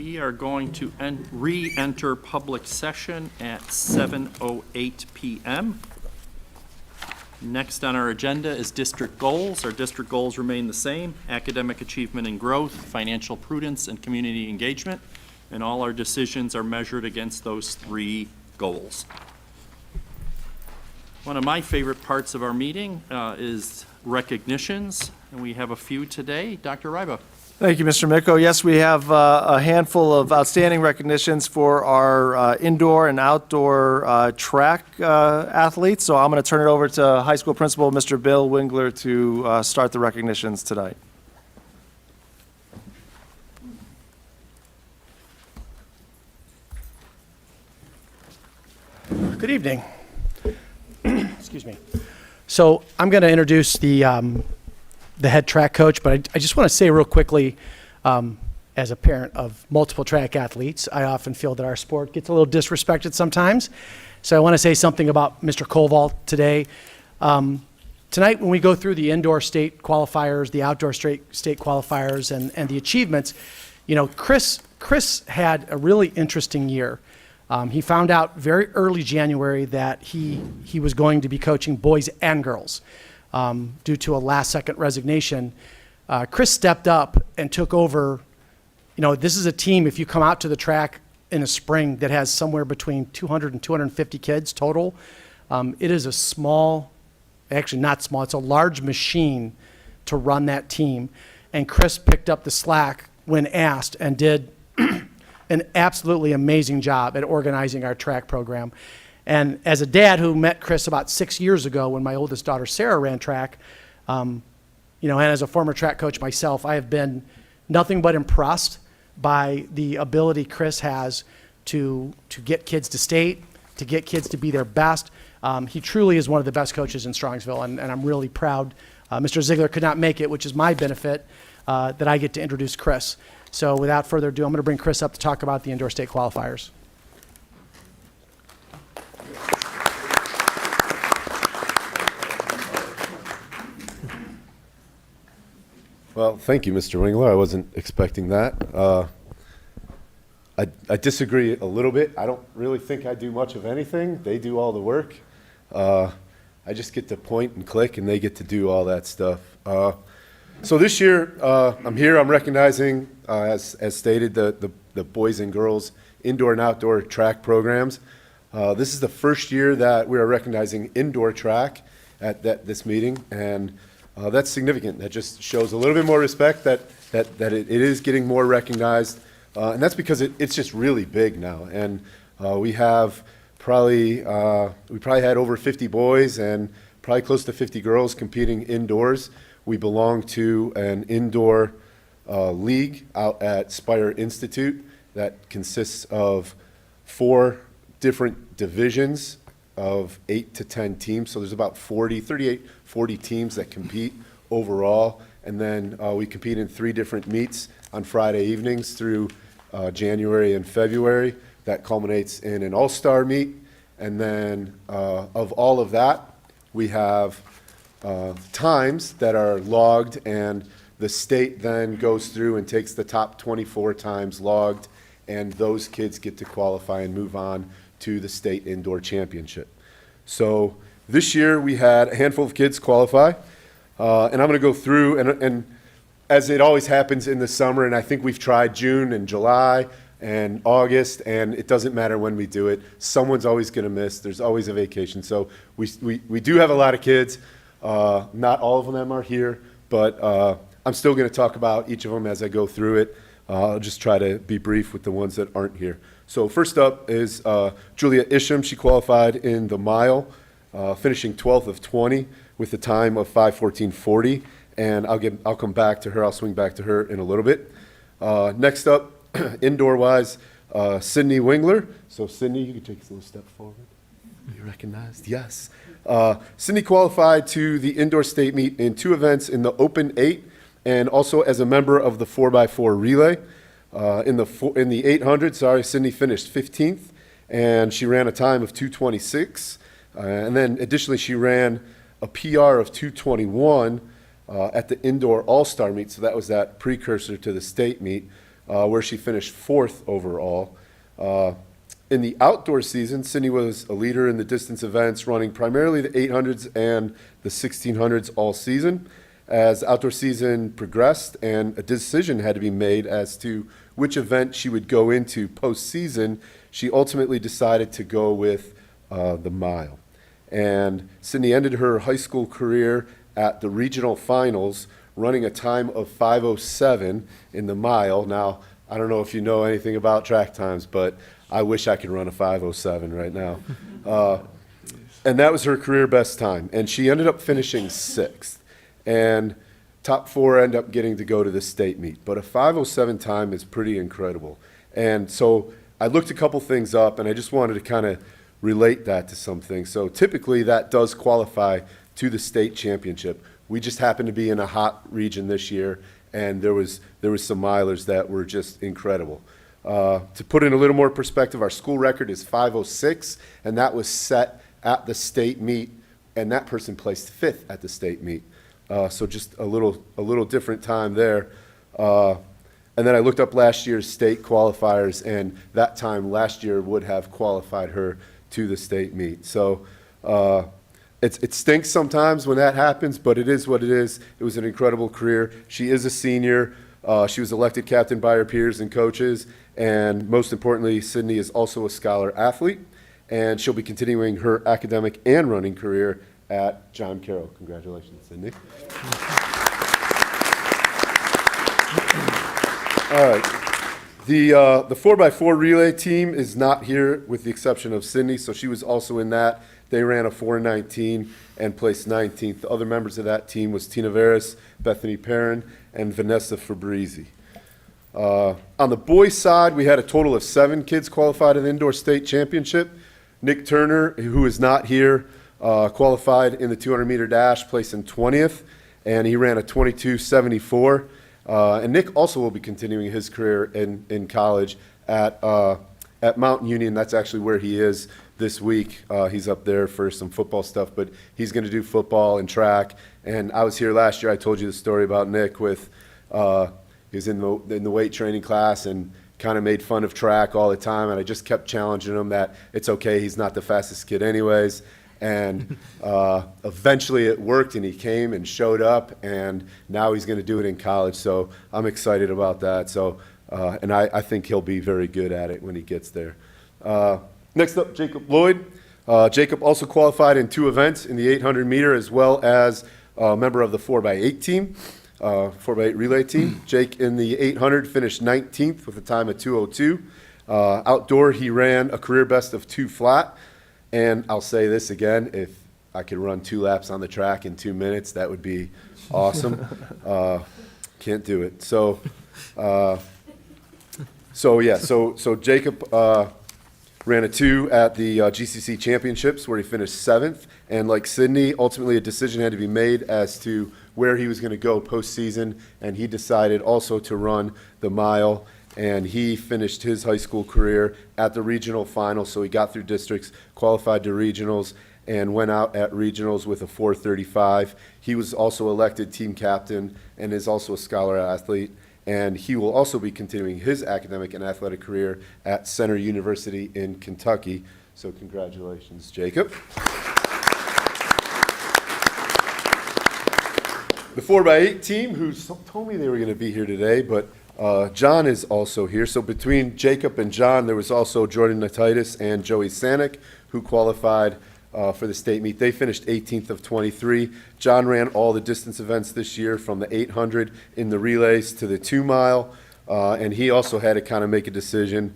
We are going to re-enter public session at 7:08 p.m. Next on our agenda is district goals. Our district goals remain the same: academic achievement and growth, financial prudence, and community engagement. And all our decisions are measured against those three goals. One of my favorite parts of our meeting is recognitions, and we have a few today. Dr. Riba. Thank you, Mr. Micko. Yes, we have a handful of outstanding recognitions for our indoor and outdoor track athletes. So I'm going to turn it over to high school principal, Mr. Bill Wingler, to start the recognitions tonight. Good evening. Excuse me. So I'm going to introduce the head track coach, but I just want to say real quickly, as a parent of multiple track athletes, I often feel that our sport gets a little disrespected sometimes. So I want to say something about Mr. Koval today. Tonight, when we go through the indoor state qualifiers, the outdoor state qualifiers, and the achievements, you know, Chris had a really interesting year. He found out very early January that he was going to be coaching boys and girls. Due to a last-second resignation, Chris stepped up and took over. You know, this is a team, if you come out to the track in the spring, that has somewhere between 200 and 250 kids total. It is a small, actually not small, it's a large machine to run that team. And Chris picked up the slack when asked and did an absolutely amazing job at organizing our track program. And as a dad who met Chris about 6 years ago when my oldest daughter Sarah ran track, you know, and as a former track coach myself, I have been nothing but impressed by the ability Chris has to get kids to state, to get kids to be their best. He truly is one of the best coaches in Strongsville, and I'm really proud. Mr. Ziegler could not make it, which is my benefit, that I get to introduce Chris. So without further ado, I'm going to bring Chris up to talk about the indoor state qualifiers. Well, thank you, Mr. Wingler. I wasn't expecting that. I disagree a little bit. I don't really think I do much of anything. They do all the work. I just get to point and click, and they get to do all that stuff. So this year, I'm here. I'm recognizing, as stated, the boys and girls indoor and outdoor track programs. This is the first year that we are recognizing indoor track at this meeting, and that's significant. That just shows a little bit more respect that it is getting more recognized, and that's because it's just really big now. And we probably had over 50 boys and probably close to 50 girls competing indoors. We belong to an indoor league out at Spire Institute that consists of 4 different divisions of 8 to 10 teams. So there's about 40 teams that compete overall. And then we compete in 3 different meets on Friday evenings through January and February. That culminates in an all-star meet. And then of all of that, we have times that are logged, and the state then goes through and takes the top 24 times logged, and those kids get to qualify and move on to the state indoor championship. So this year we had a handful of kids qualify, and I'm going to go through, and as it always happens in the summer, and I think we've tried June and July and August, and it doesn't matter when we do it, someone's always going to miss. There's always a vacation. So we do have a lot of kids. Not all of them are here, but I'm still going to talk about each of them as I go through it. I'll just try to be brief with the ones that aren't here. So first up is Julia Isham. She qualified in the mile, finishing 12th of 20 with a time of 5:14:40. And I'll come back to her. I'll swing back to her in a little bit. Next up, indoor-wise, Sydney Wingler. So Sydney, you can take a little step forward. Are you recognized? Yes. Sydney qualified to the indoor state meet in 2 events, in the Open 8 and also as a member of the 4x4 relay. In the 800, Sydney finished 15th, and she ran a time of 2:26. And then additionally, she ran a PR of 2:21 at the indoor all-star meet. So that was that precursor to the state meet. where she finished 4th overall. In the outdoor season, Sydney was a leader in the distance events, running primarily the 800s and the 1600s all season. As outdoor season progressed and a decision had to be made as to which event she would go into postseason, she ultimately decided to go with the mile. And Sydney ended her high school career at the regional finals, running a time of 5:07 in the mile. Now, I don't know if you know anything about track times, but I wish I could run a 5:07 right now. And that was her career best time. And she ended up finishing 6th. And top 4 end up getting to go to the state meet. But a 5:07 time is pretty incredible. And so I looked a couple things up, and I just wanted to kind of relate that to something. So typically that does qualify to the state championship. We just happened to be in a hot region this year, and there was some milers that were just incredible. To put in a little more perspective, our school record is 5:06, and that was set at the state meet, and that person placed 5th at the state meet. So just a little different time there. And then I looked up last year's state qualifiers, and that time last year would have qualified her to the state meet. So it stinks sometimes when that happens, but it is what it is. It was an incredible career. She is a senior. She was elected captain by her peers and coaches. And most importantly, Sydney is also a scholar athlete, and she'll be continuing her academic and running career at John Carroll. Congratulations, Sydney. All right. The 4x4 relay team is not here with the exception of Sydney, so she was also in that. They ran a 4:19 and placed 19th. The other members of that team was Tina Veras, Bethany Perrin, and Vanessa Fabrizi. On the boys' side, we had a total of 7 kids qualified in the indoor state championship. Nick Turner, who is not here, qualified in the 200-meter dash, placing 20th, and he ran a 22:74. And Nick also will be continuing his career in college at Mountain Union. That's actually where he is this week. He's up there for some football stuff, but he's going to do football and track. And I was here last year. I told you the story about Nick with he was in the weight training class and kind of made fun of track all the time. And I just kept challenging him that it's okay. He's not the fastest kid anyways. And eventually it worked, and he came and showed up, and now he's going to do it in college. So I'm excited about that. So, and I think he'll be very good at it when he gets there. Next up, Jacob Lloyd. Jacob also qualified in 2 events, in the 800 meter as well as a member of the 4x8 team, 4x8 relay team. Jake in the 800 finished 19th with a time of 2:02. Outdoor, he ran a career best of 2 flat. And I'll say this again, if I could run 2 laps on the track in 2 minutes, that would be awesome. Can't do it. So Jacob ran a 2 at the GCC Championships where he finished 7th. And like Sydney, ultimately a decision had to be made as to where he was going to go postseason, and he decided also to run the mile. And he finished his high school career at the regional final, so he got through districts, qualified to regionals, and went out at regionals with a 4:35. He was also elected team captain and is also a scholar athlete, and he will also be continuing his academic and athletic career at Center University in Kentucky. So congratulations, Jacob. The 4x8 team, who told me they were going to be here today, but John is also here. So between Jacob and John, there was also Jordan Natitis and Joey Sanick, who qualified for the state meet. They finished 18th of 23. John ran all the distance events this year, from the 800 in the relays to the 2 mile, and he also had to kind of make a decision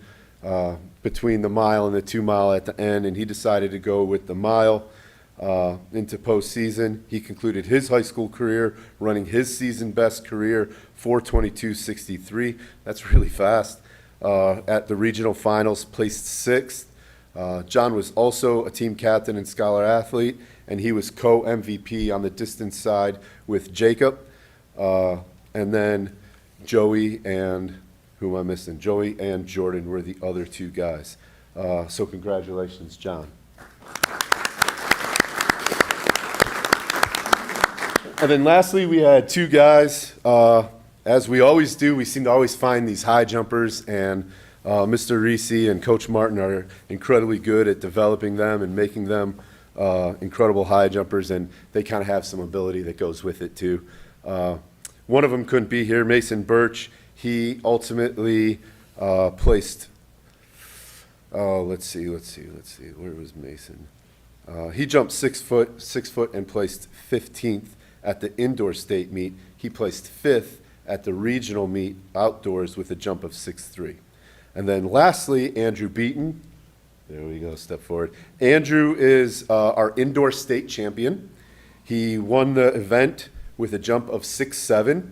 between the mile and the 2 mile at the end, and he decided to go with the mile. Into postseason. He concluded his high school career running his season best career, 4:22:63. That's really fast. At the regional finals, placed 6th. John was also a team captain and scholar athlete, and he was co-MVP on the distance side with Jacob. And then Joey and, who am I missing? Joey and Jordan were the other 2 guys. So congratulations, John. And then lastly, we had 2 guys as we always do, we seem to always find these high jumpers, and Mr. Reese and Coach Martin are incredibly good at developing them and making them incredible high jumpers, and they kind of have some ability that goes with it too. One of them couldn't be here, Mason Birch. He ultimately placed, let's see, where was Mason? He jumped 6 foot and placed 15th at the indoor state meet. He placed 5th at the regional meet outdoors with a jump of 6'3". And then lastly, Andrew Beaton. There we go, step forward. Andrew is our indoor state champion. He won the event with a jump of 6'7".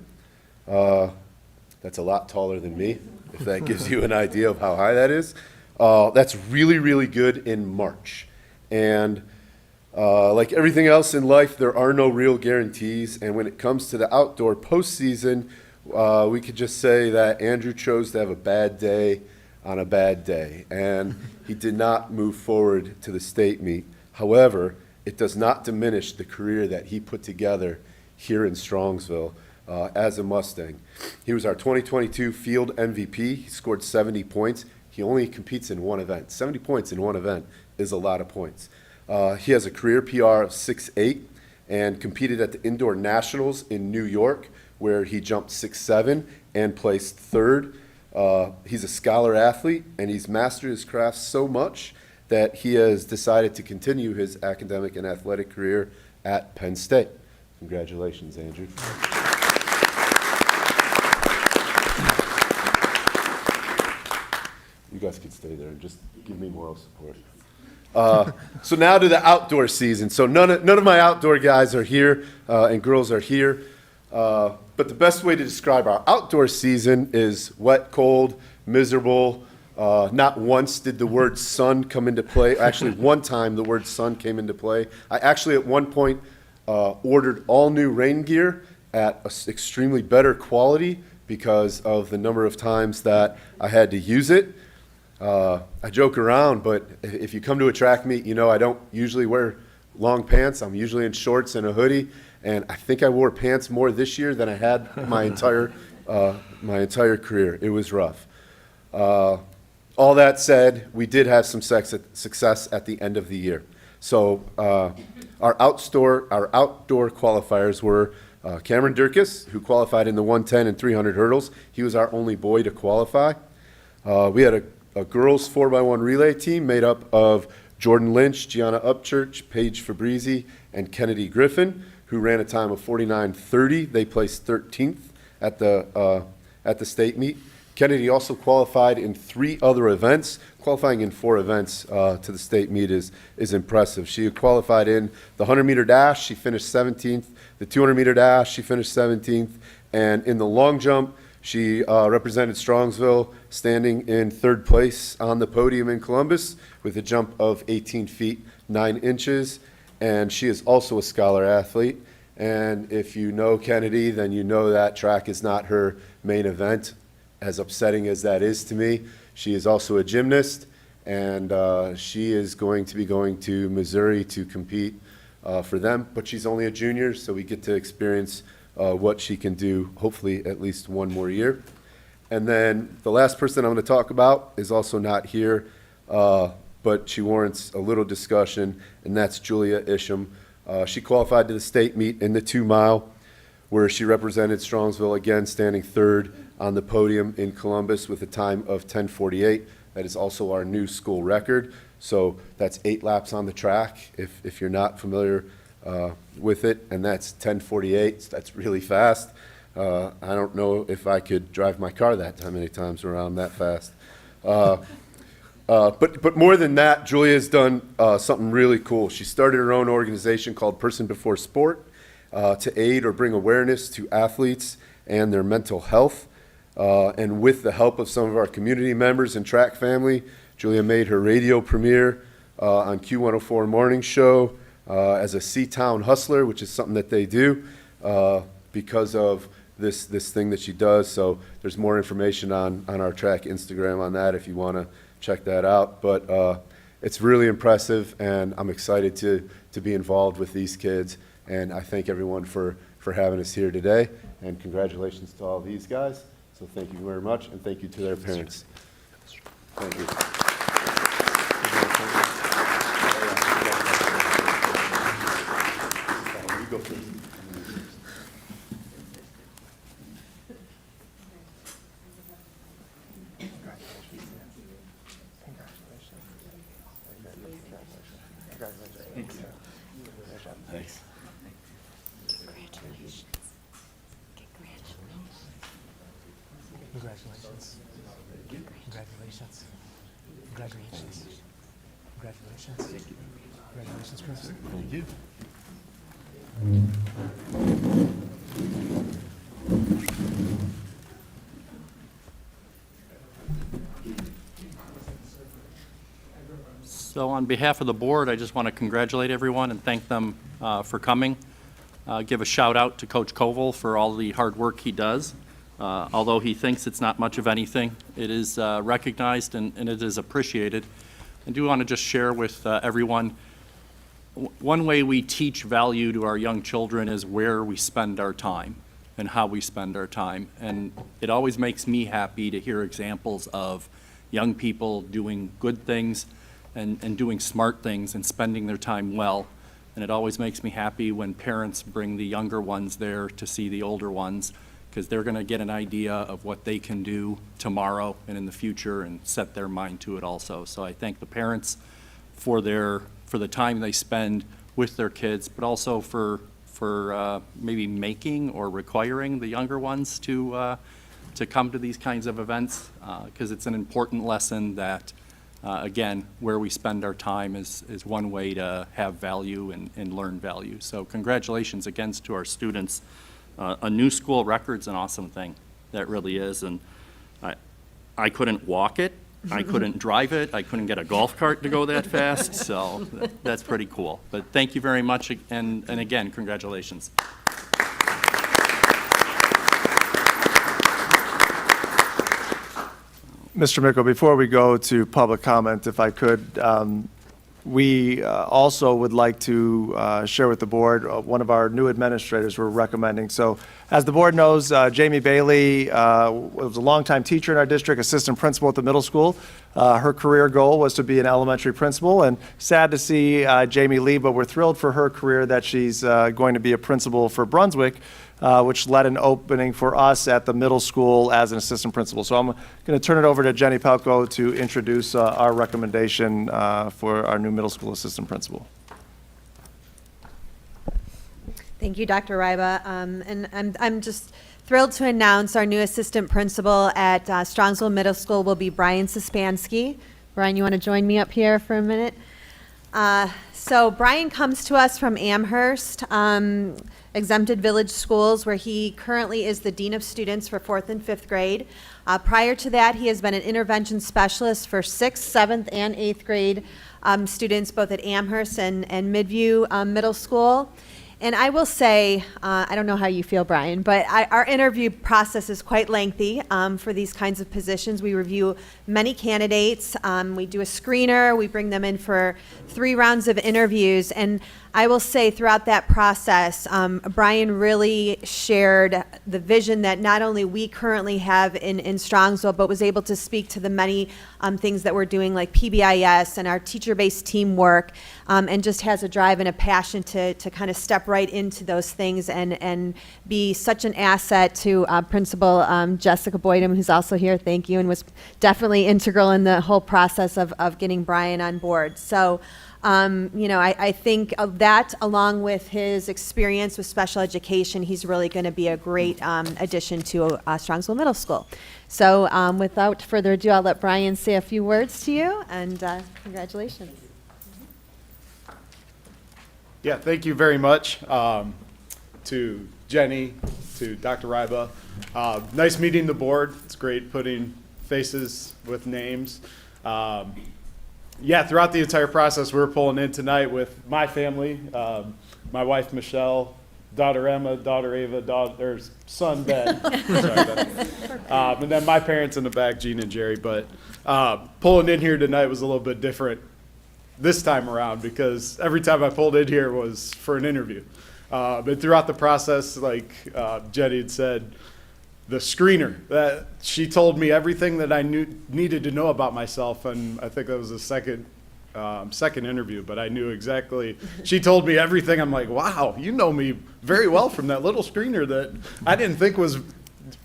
That's a lot taller than me, if that gives you an idea of how high that is. That's really, really good in March. And like everything else in life, there are no real guarantees. And when it comes to the outdoor postseason, we could just say that Andrew chose to have a bad day on a bad day. And he did not move forward to the state meet. However, it does not diminish the career that he put together here in Strongsville as a Mustang. He was our 2022 field MVP. He scored 70 points. He only competes in one event. 70 points in one event is a lot of points. He has a career PR of 6'8" and competed at the Indoor Nationals in New York, where he jumped 6'7" and placed 3rd. He's a scholar athlete, and he's mastered his craft so much that he has decided to continue his academic and athletic career at Penn State. Congratulations, Andrew. You guys can stay there and just give me moral support. So now to the outdoor season. So none of my outdoor guys are here and girls are here. But the best way to describe our outdoor season is wet, cold, miserable. Not once did the word sun come into play. Actually, one time the word sun came into play. I actually at one point ordered all new rain gear at an extremely better quality because of the number of times that I had to use it. I joke around, but if you come to a track meet, you know I don't usually wear long pants. I'm usually in shorts and a hoodie, and I think I wore pants more this year than I had my entire career. It was rough. All that said, we did have some success at the end of the year. So our outdoor qualifiers were Cameron Durkis, who qualified in the 110 and 300 hurdles. He was our only boy to qualify. We had a girls 4x1 relay team made up of Jordan Lynch, Gianna Upchurch, Paige Fabrizi, and Kennedy Griffin, who ran a time of 49:30. They placed 13th at the state meet. Kennedy also qualified in 3 other events. Qualifying in 4 events to the state meet is impressive. She qualified in the 100-meter dash. She finished 17th. The 200-meter dash, she finished 17th. And in the long jump, she represented Strongsville, standing in 3rd place on the podium in Columbus with a jump of 18 feet, 9 inches. And she is also a scholar athlete. And if you know Kennedy, then you know that track is not her main event, as upsetting as that is to me. She is also a gymnast, and she is going to be going to Missouri to compete for them. But she's only a junior, so we get to experience what she can do, hopefully at least one more year. And then the last person I'm going to talk about is also not here, but she warrants a little discussion, and that's Julia Isham. She qualified to the state meet in the 2-mile, where she represented Strongsville again, standing 3rd on the podium in Columbus with a time of 10:48. That is also our new school record. So that's 8 laps on the track, if you're not familiar with it, and that's 10:48. So that's really fast. I don't know if I could drive my car that many times around that fast. But more than that, Julia has done something really cool. She started her own organization called Person Before Sport to aid or bring awareness to athletes and their mental health. And with the help of some of our community members and track family, Julia made her radio premiere on Q104 Morning Show as a C-Town hustler, which is something that they do because of this thing that she does. So there's more information on our track Instagram on that if you want to check that out. But it's really impressive, and I'm excited to be involved with these kids. And I thank everyone for for having us here today, and congratulations to all these guys. So thank you very much, and thank you to their parents. Thank you. You go first. Thanks. Congratulations. Congratulations. Congratulations. Congratulations. Congratulations, Chris. Thank you. So on behalf of the board, I just want to congratulate everyone and thank them for coming. Give a shout out to Coach Koval for all the hard work he does. Although he thinks it's not much of anything, it is recognized and it is appreciated. I do want to just share with everyone, one way we teach value to our young children is where we spend our time and how we spend our time. And it always makes me happy to hear examples of young people doing good things and doing smart things and spending their time well. And it always makes me happy when parents bring the younger ones there to see the older ones, because they're going to get an idea of what they can do tomorrow and in the future and set their mind to it also. So I thank the parents for the time they spend with their kids, but also for maybe making or requiring the younger ones to come to these kinds of events, because it's an important lesson that again, where we spend our time is one way to have value and learn value. So congratulations again to our students. A new school record's an awesome thing. That really is. And I couldn't walk it. I couldn't drive it. I couldn't get a golf cart to go that fast. So that's pretty cool. But thank you very much. And again, congratulations. Mr. Mickle, before we go to public comment, if I could, we also would like to share with the board one of our new administrators we're recommending. So as the board knows, Jamie Bailey was a longtime teacher in our district, assistant principal at the middle school. Her career goal was to be an elementary principal, and sad to see Jamie leave, but we're thrilled for her career that she's going to be a principal for Brunswick, which led an opening for us at the middle school as an assistant principal. So I'm going to turn it over to Jenny Pelko to introduce our recommendation for our new middle school assistant principal. Thank you, Dr. Riba. And I'm just thrilled to announce our new assistant principal at Strongsville Middle School will be Brian Sispansky. Brian, you want to join me up here for a minute? So Brian comes to us from Amherst Exempted Village Schools, where he currently is the Dean of Students for 4th and 5th grade. Prior to that, he has been an intervention specialist for 6th, 7th, and 8th grade students, both at Amherst and Midview Middle School. And I will say, I don't know how you feel, Brian, but our interview process is quite lengthy for these kinds of positions. We review many candidates. We do a screener. We bring them in for 3 rounds of interviews. And I will say throughout that process, Brian really shared the vision that not only we currently have in Strongsville, but was able to speak to the many things that we're doing like PBIS and our teacher-based teamwork, and just has a drive and a passion to kind of step right into those things and be such an asset to Principal Jessica Boydum, who's also here, thank you, and was definitely integral in the whole process of getting Brian on board. So, I think of that, along with his experience with special education, he's really going to be a great addition to Strongsville Middle School. So without further ado, I'll let Brian say a few words to you, and congratulations. Yeah, thank you very much to Jenny, to Dr. Riba. Nice meeting the board. It's great putting faces with names. Yeah, throughout the entire process, we were pulling in tonight with my family, my wife, Michelle, daughter Emma, daughter Ava, son Ben. Sorry, Ben. And then my parents in the back, Gene and Jerry. But pulling in here tonight was a little bit different this time around because every time I pulled in here was for an interview. But throughout the process, like Jenny had said, the screener, that she told me everything that I needed to know about myself, and I think that was the second interview, but I knew exactly, she told me everything. I'm like, wow, you know me very well from that little screener that I didn't think was,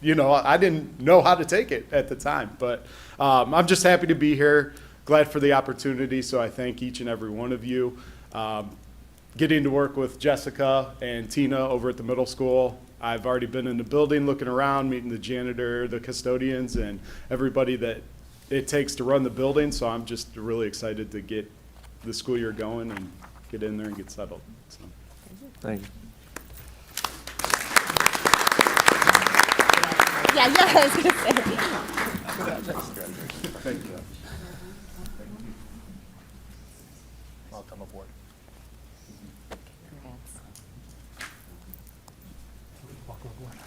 I didn't know how to take it at the time. But I'm just happy to be here, glad for the opportunity, so I thank each and every one of you. Getting to work with Jessica and Tina over at the middle school, I've already been in the building looking around, meeting the janitor, the custodians, and everybody that it takes to run the building, so I'm just really excited to get the school year going and get in there and get settled. So. Thank you. Yeah, I was gonna say. Thank you. Welcome aboard. Welcome aboard.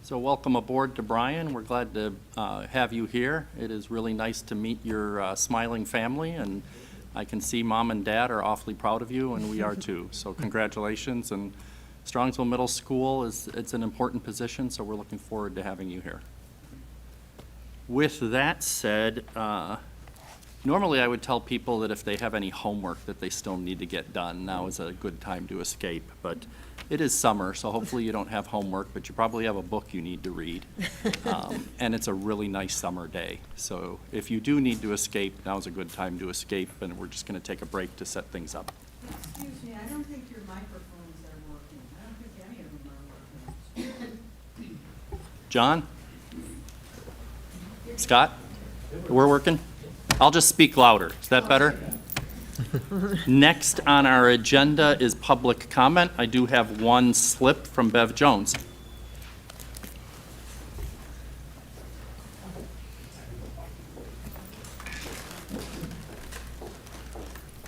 So welcome aboard to Brian. We're glad to have you here. It is really nice to meet your smiling family, and I can see Mom and Dad are awfully proud of you, and we are too. So congratulations. And Strongsville Middle School it's an important position, so we're looking forward to having you here. With that said, normally I would tell people that if they have any homework that they still need to get done, now is a good time to escape. But it is summer, so hopefully you don't have homework, but you probably have a book you need to read. And it's a really nice summer day. So if you do need to escape, now's a good time to escape, and we're just going to take a break to set things up. Excuse me, I don't think your microphones are working. I don't think any of them are working. John? Scott? We're working? I'll just speak louder. Is that better? Next on our agenda is public comment. I do have one slip from Bev Jones.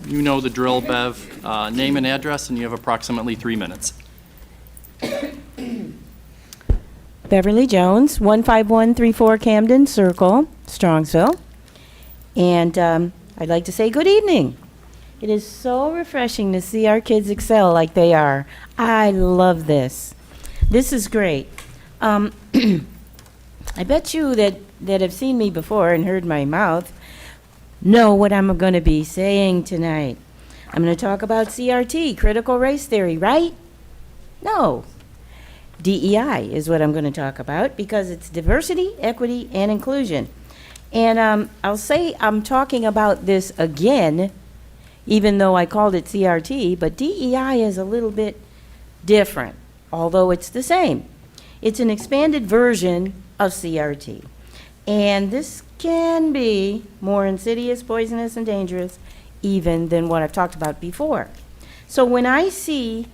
You know the drill, Bev. Name and address, and you have approximately 3 minutes. Beverly Jones, 15134 Camden Circle, Strongsville. And I'd like to say good evening. It is so refreshing to see our kids excel like they are. I love this. This is great. I bet you that have seen me before and heard my mouth know what I'm going to be saying tonight. I'm going to talk about CRT, critical race theory, right? No. DEI is what I'm going to talk about because it's diversity, equity, and inclusion. And I'll say I'm talking about this again, even though I called it CRT, but DEI is a little bit different, although it's the same. It's an expanded version of CRT. And this can be more insidious, poisonous, and dangerous even than what I've talked about before. So when I see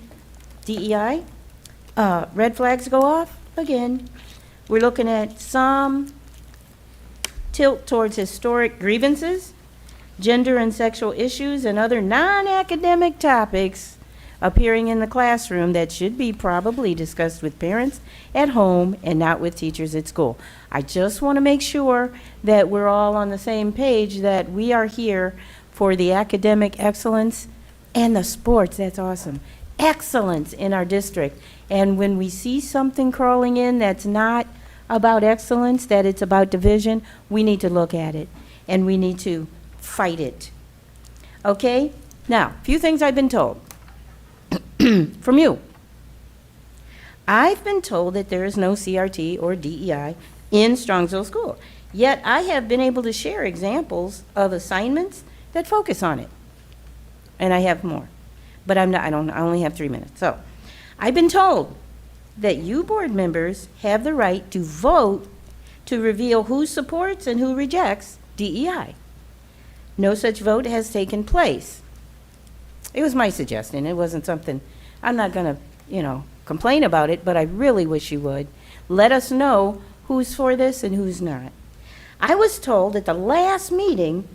DEI, red flags go off again. We're looking at some tilt towards historic grievances, gender and sexual issues, and other non-academic topics appearing in the classroom that should be probably discussed with parents at home and not with teachers at school. I just want to make sure that we're all on the same page, that we are here for the academic excellence and the sports. That's awesome. Excellence in our district. And when we see something crawling in that's not about excellence, that it's about division, we need to look at it and we need to fight it. Okay? Now, a few things I've been told from you. I've been told that there is no CRT or DEI in Strongsville School. Yet I have been able to share examples of assignments that focus on it. And I have more. But I only have 3 minutes. So, I've been told that you board members have the right to vote to reveal who supports and who rejects DEI. No such vote has taken place. It was my suggestion. It wasn't something, I'm not going to, complain about it, but I really wish you would. Let us know who's for this and who's not. I was told at the last meeting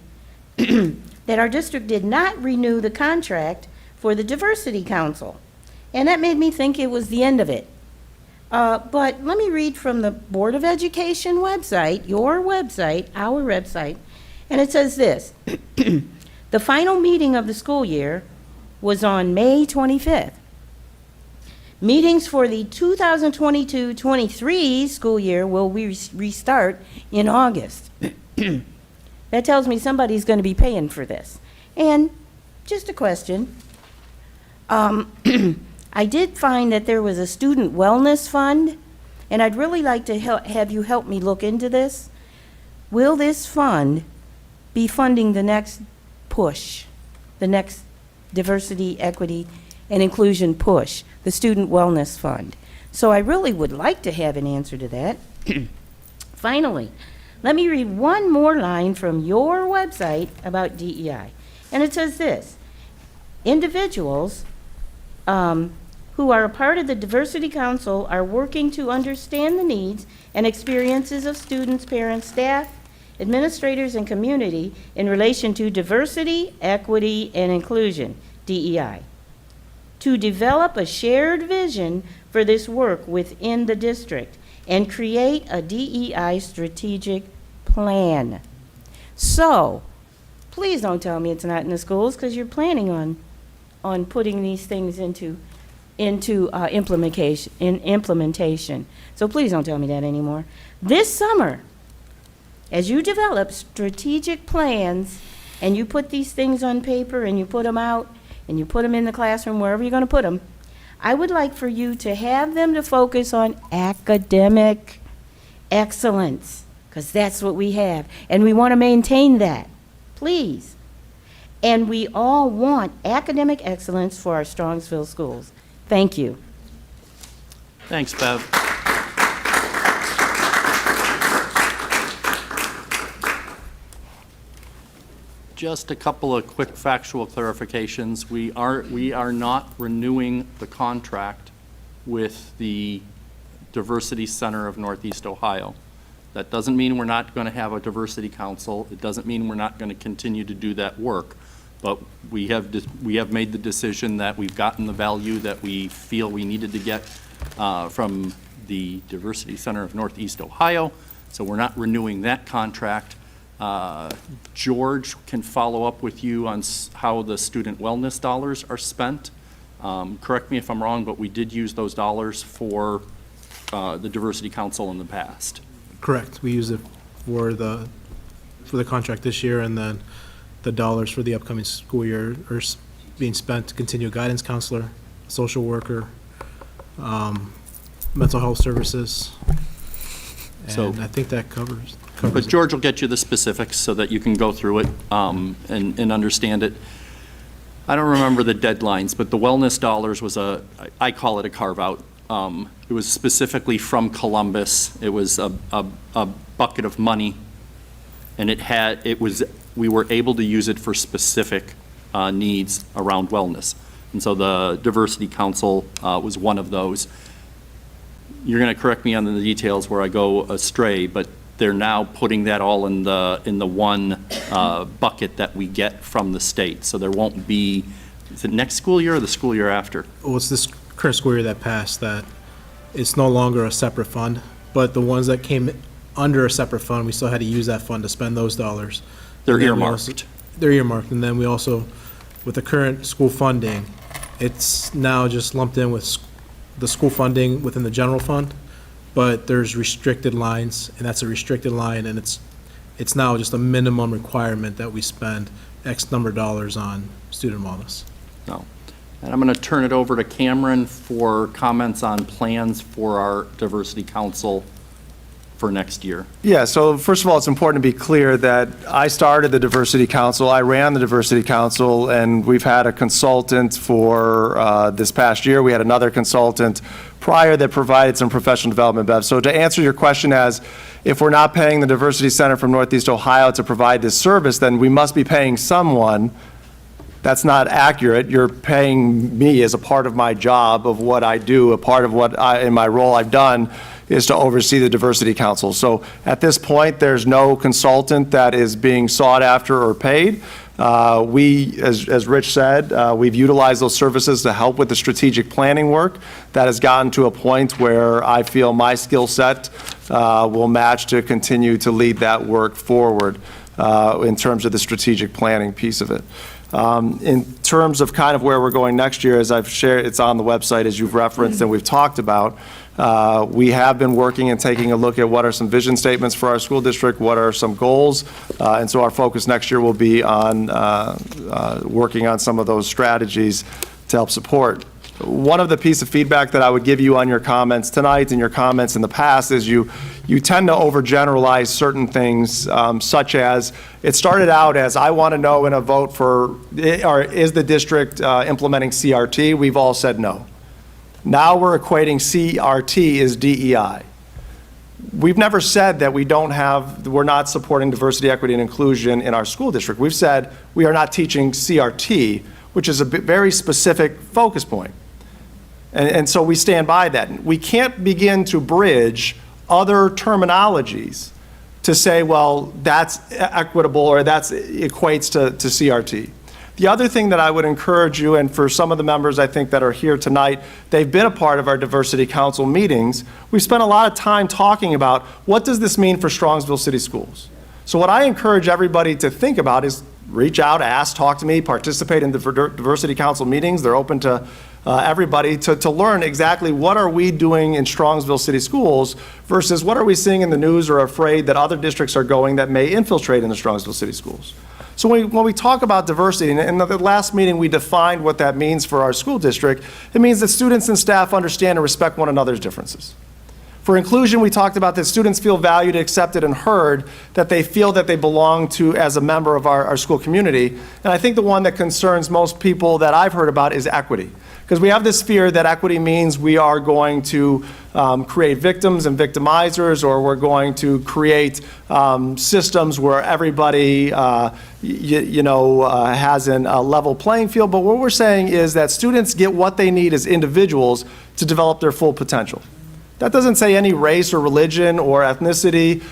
that our district did not renew the contract for the Diversity Council. And that made me think it was the end of it. But let me read from the Board of Education website, your website, our website, and it says this. The final meeting of the school year was on May 25th. Meetings for the 2022-23 school year will restart in August. That tells me somebody's going to be paying for this. And just a question. I did find that there was a student wellness fund, and I'd really like to have you help me look into this. Will this fund be funding the next push, the next diversity, equity, and inclusion push, the Student Wellness Fund? So I really would like to have an answer to that. Finally, let me read one more line from your website about DEI. And it says this: individuals who are a part of the Diversity Council are working to understand the needs and experiences of students, parents, staff, administrators, and community in relation to diversity, equity, and inclusion, DEI, to develop a shared vision for this work within the district and create a DEI strategic plan. So, please don't tell me it's not in the schools, because you're planning on putting these things into implementation. So please don't tell me that anymore. This summer, as you develop strategic plans and you put these things on paper and you put them out and you put them in the classroom, wherever you're going to put them, I would like for you to have them to focus on academic excellence, because that's what we have, and we want to maintain that. Please. And we all want academic excellence for our Strongsville schools. Thank you. Thanks, Bev. Just a couple of quick factual clarifications. We are not renewing the contract with the Diversity Center of Northeast Ohio. That doesn't mean we're not going to have a diversity council. It doesn't mean we're not going to continue to do that work. But we have made the decision that we've gotten the value that we feel we needed to get from the Diversity Center of Northeast Ohio. So we're not renewing that contract. George can follow up with you on how the student wellness dollars are spent. Correct me if I'm wrong, but we did use those dollars for the Diversity Council in the past. Correct. We use it for the contract this year, and then the dollars for the upcoming school year are being spent to continue guidance counselor, social worker, mental health services. So- And I think that covers But it. George will get you the specifics so that you can go through it and understand it. I don't remember the deadlines, but the wellness dollars was I call it a carve-out. It was specifically from Columbus. It was a bucket of money, and we were able to use it for specific needs around wellness. And so the Diversity Council was one of those. You're going to correct me on the details where I go astray, but they're now putting that all in the one bucket that we get from the state. So there won't be, is it next school year or the school year after? Well, it's this current school year that passed that it's no longer a separate fund, but the ones that came under a separate fund, we still had to use that fund to spend those dollars. They're And then we also- earmarked. They're earmarked, and then we also, with the current school funding, it's now just lumped in with the school funding within the general fund, but there's restricted lines, and that's a restricted line, and it's now just a minimum requirement that we spend X number of dollars on student wellness. No. And I'm going to turn it over to Cameron for comments on plans for our Diversity Council for next year. Yeah, so first of all, it's important to be clear that I started the Diversity Council, I ran the Diversity Council, and we've had a consultant for this past year. We had another consultant prior that provided some professional development, Bev. So to answer your question as, if we're not paying the Diversity Center from Northeast Ohio to provide this service, then we must be paying someone. That's not accurate. You're paying me as a part of my job of what I do, a part of what in my role I've done is to oversee the Diversity Council. So at this point, there's no consultant that is being sought after or paid. We, as Rich said, we've utilized those services to help with the strategic planning work. That has gotten to a point where I feel my skill set will match to continue to lead that work forward in terms of the strategic planning piece of it. In terms of kind of where we're going next year, as I've shared, it's on the website as you've referenced and we've talked about, we have been working and taking a look at what are some vision statements for our school district, what are some goals, and so our focus next year will be on working on some of those strategies to help support. One of the piece of feedback that I would give you on your comments tonight and your comments in the past is you tend to overgeneralize certain things, such as, it started out as, I want to know in a vote for, or is the district implementing CRT? We've all said no. Now we're equating CRT as DEI. We've never said that we're not supporting diversity, equity, and inclusion in our school district. We've said we are not teaching CRT, which is a very specific focus point. And so we stand by that. We can't begin to bridge other terminologies to say, well, that's equitable or that equates to CRT. The other thing that I would encourage you, and for some of the members I think that are here tonight, they've been a part of our Diversity Council meetings. We've spent a lot of time talking about what does this mean for Strongsville City Schools. So what I encourage everybody to think about is reach out, ask, talk to me, participate in the Diversity Council meetings. They're open to everybody to learn exactly what are we doing in Strongsville City Schools versus what are we seeing in the news or afraid that other districts are going that may infiltrate in the Strongsville City Schools. So when we talk about diversity, and in the last meeting we defined what that means for our school district, it means that students and staff understand and respect one another's differences. For inclusion, we talked about that students feel valued, accepted, and heard, that they feel that they belong to as a member of our school community. And I think the one that concerns most people that I've heard about is equity. Because we have this fear that equity means we are going to create victims and victimizers, or we're going to create systems where everybody has a level playing field. But what we're saying is that students get what they need as individuals to develop their full potential. That doesn't say any race or religion or ethnicity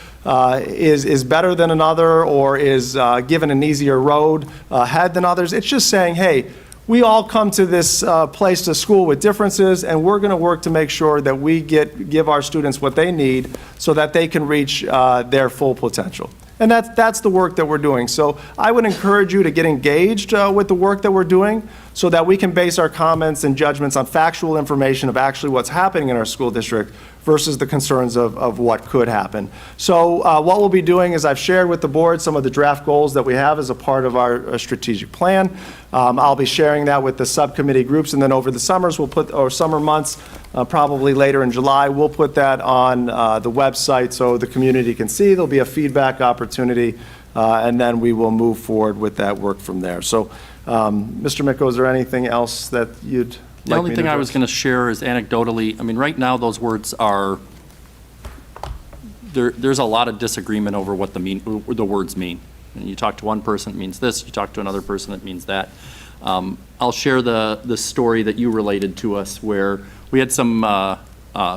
is better than another or is given an easier road ahead than others. It's just saying, hey, we all come to this place to school with differences, and we're going to work to make sure that we give our students what they need so that they can reach their full potential. And that's the work that we're doing. So I would encourage you to get engaged with the work that we're doing so that we can base our comments and judgments on factual information of actually what's happening in our school district versus the concerns of what could happen. So what we'll be doing is I've shared with the board some of the draft goals that we have as a part of our strategic plan. I'll be sharing that with the subcommittee groups, and then over the summers, summer months, probably later in July, we'll put that on the website so the community can see. There'll be a feedback opportunity, and then we will move forward with that work from there. So, Mr. Micko, is there anything else that you'd The only thing I was going to share is anecdotally, I mean, right now those words are, there's a lot of disagreement over what the words mean. And you talk to one person, it means this. You talk to another person, it means that. I'll share the story that you related to us where we had some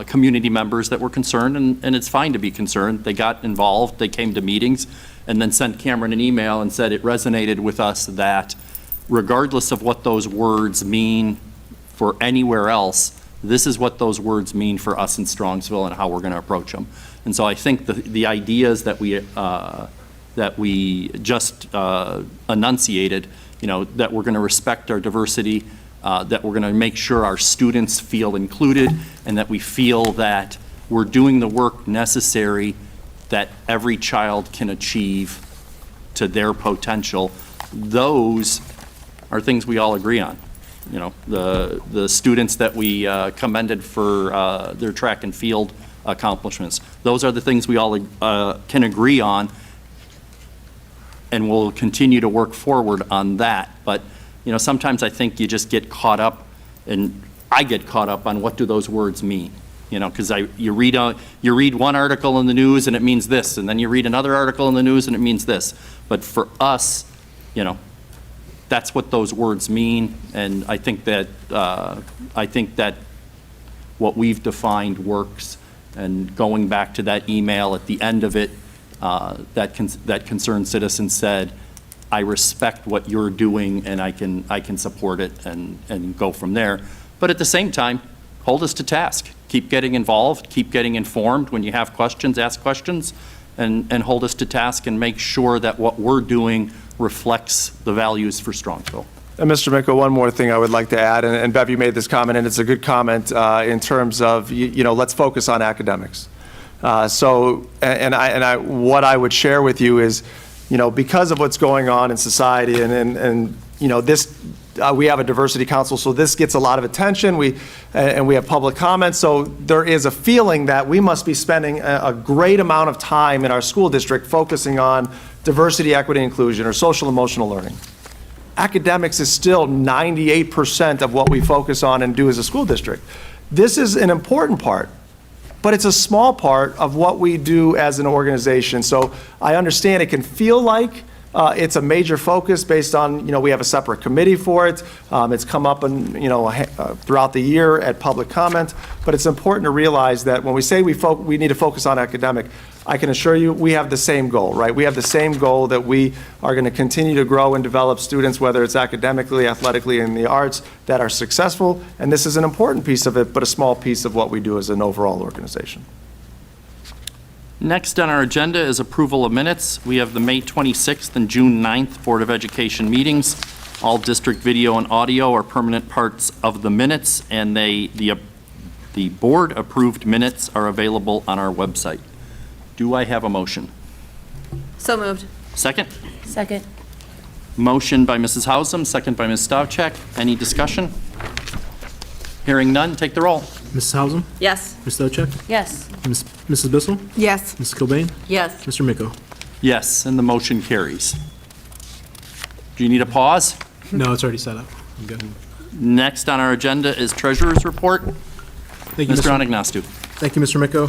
community members that were concerned, and it's fine to be concerned. They got involved, they came to meetings, and then sent Cameron an email and said it resonated with us that regardless of what those words mean for anywhere else, this is what those words mean for us in Strongsville and how we're going to approach them. And so I think the ideas that we just enunciated, that we're going to respect our diversity, that we're going to make sure our students feel included, and that we feel that we're doing the work necessary that every child can achieve to their potential. Those are things we all agree on. The students that we commended for their track and field accomplishments, those are the things we all can agree on, and we'll continue to work forward on that. But sometimes I think you just get caught up, and I get caught up on what do those words mean. Because you read one article in the news and it means this, and then you read another article in the news and it means this. But for us, that's what those words mean, and I think that what we've defined works And going back to that email at the end of it, that concerned citizen said, I respect what you're doing and I can support it and go from there. But at the same time, hold us to task. Keep getting involved, keep getting informed. When you have questions, ask questions, and hold us to task and make sure that what we're doing reflects the values for Strongsville. And Mr. Miko, one more thing I would like to add, and Bev, you made this comment, and it's a good comment in terms of, let's focus on academics. What I would share with you is, because of what's going on in society, and this, we have a diversity council, so this gets a lot of attention. We have public comments, so there is a feeling that we must be spending a great amount of time in our school district focusing on diversity, equity, inclusion, or social emotional learning. Academics is still 98% of what we focus on and do as a school district. This is an important part, but it's a small part of what we do as an organization. So I understand it can feel like it's a major focus based on, we have a separate committee for it. It's come up throughout the year at public comment, but it's important to realize that when we say we need to focus on academic, I can assure you we have the same goal, right? We have the same goal that we are going to continue to grow and develop students, whether it's academically, athletically, in the arts, that are successful. And this is an important piece of it, but a small piece of what we do as an overall organization. Next on our agenda is approval of minutes. We have the May 26th and June 9th Board of Education meetings. All district video and audio are permanent parts of the minutes, and the board-approved minutes are available on our website. Do I have a motion? So moved. Second? Second. Motion by Mrs. Hausum, second by Ms. Stavcek. Any discussion? Hearing none, take the roll. Mrs. Hausum, Yes. Ms. Stochek, Yes. Mrs. Bissell, Yes. Mrs. Kilbane, Yes. Mr. Miko. Yes, and the motion carries. Do you need a pause? No, it's already set up. I'm good. Next on our agenda is Treasurer's Report. Thank you, Mr. Anagnostou. Thank you, Mr. Miko.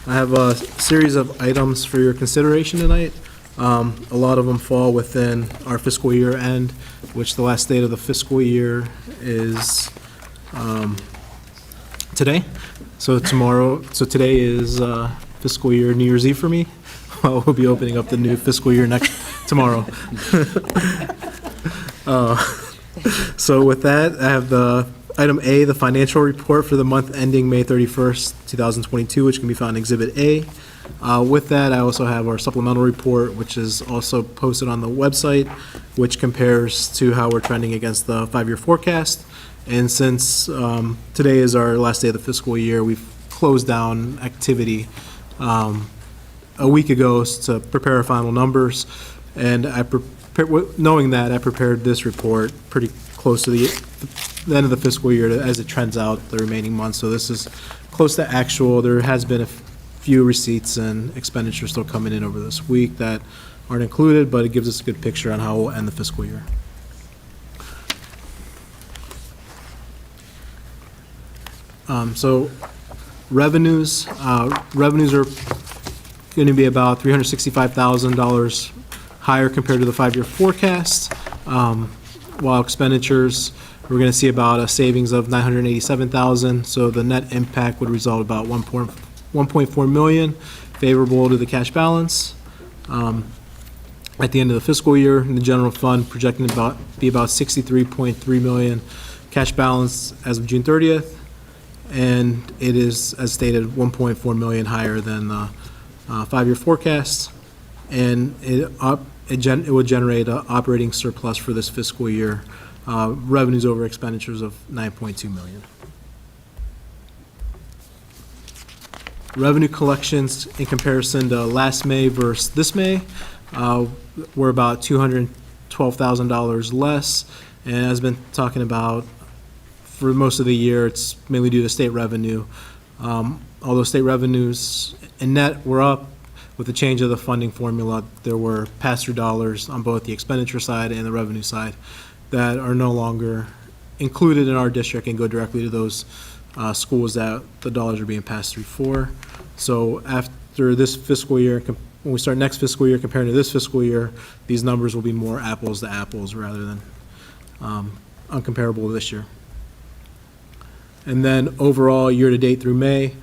I have a series of items for your consideration tonight. A lot of them fall within our fiscal year end, which the last date of the fiscal year is today. So today is fiscal year New Year's Eve for me. We'll be opening up the new fiscal year tomorrow. So with that, I have the item A, the financial report for the month ending May 31st, 2022, which can be found in Exhibit A. With that, I also have our supplemental report, which is also posted on the website, which compares to how we're trending against the 5-year forecast. And since today is our last day of the fiscal year, we've closed down activity a week ago to prepare our final numbers. And knowing that, I prepared this report pretty close to the end of the fiscal year as it trends out the remaining months. So this is close to actual. There has been a few receipts and expenditures still coming in over this week that aren't included, but it gives us a good picture on how we'll end the fiscal year. So revenues are going to be about $365,000 higher compared to the 5-year forecast, while expenditures, we're going to see about a savings of $987,000. So the net impact would result about $1.4 million, favorable to the cash balance. At the end of the fiscal year, in the general fund, projecting to be about $63.3 million cash balance as of June 30th. And it is, as stated, $1.4 million higher than the 5-year forecast. And it would generate an operating surplus for this fiscal year, revenues over expenditures of $9.2 million. Revenue collections in comparison to last May versus this May were about $212,000 less. And as I've been talking about for most of the year, it's mainly due to state revenue. Although state revenues and net were up, with the change of the funding formula, there were pass-through dollars on both the expenditure side and the revenue side that are no longer included in our district and go directly to those schools that the dollars are being passed through for. So after this fiscal year, when we start next fiscal year comparing to this fiscal year, these numbers will be more apples to apples rather than uncomparable this year. And then overall, year-to-date through May,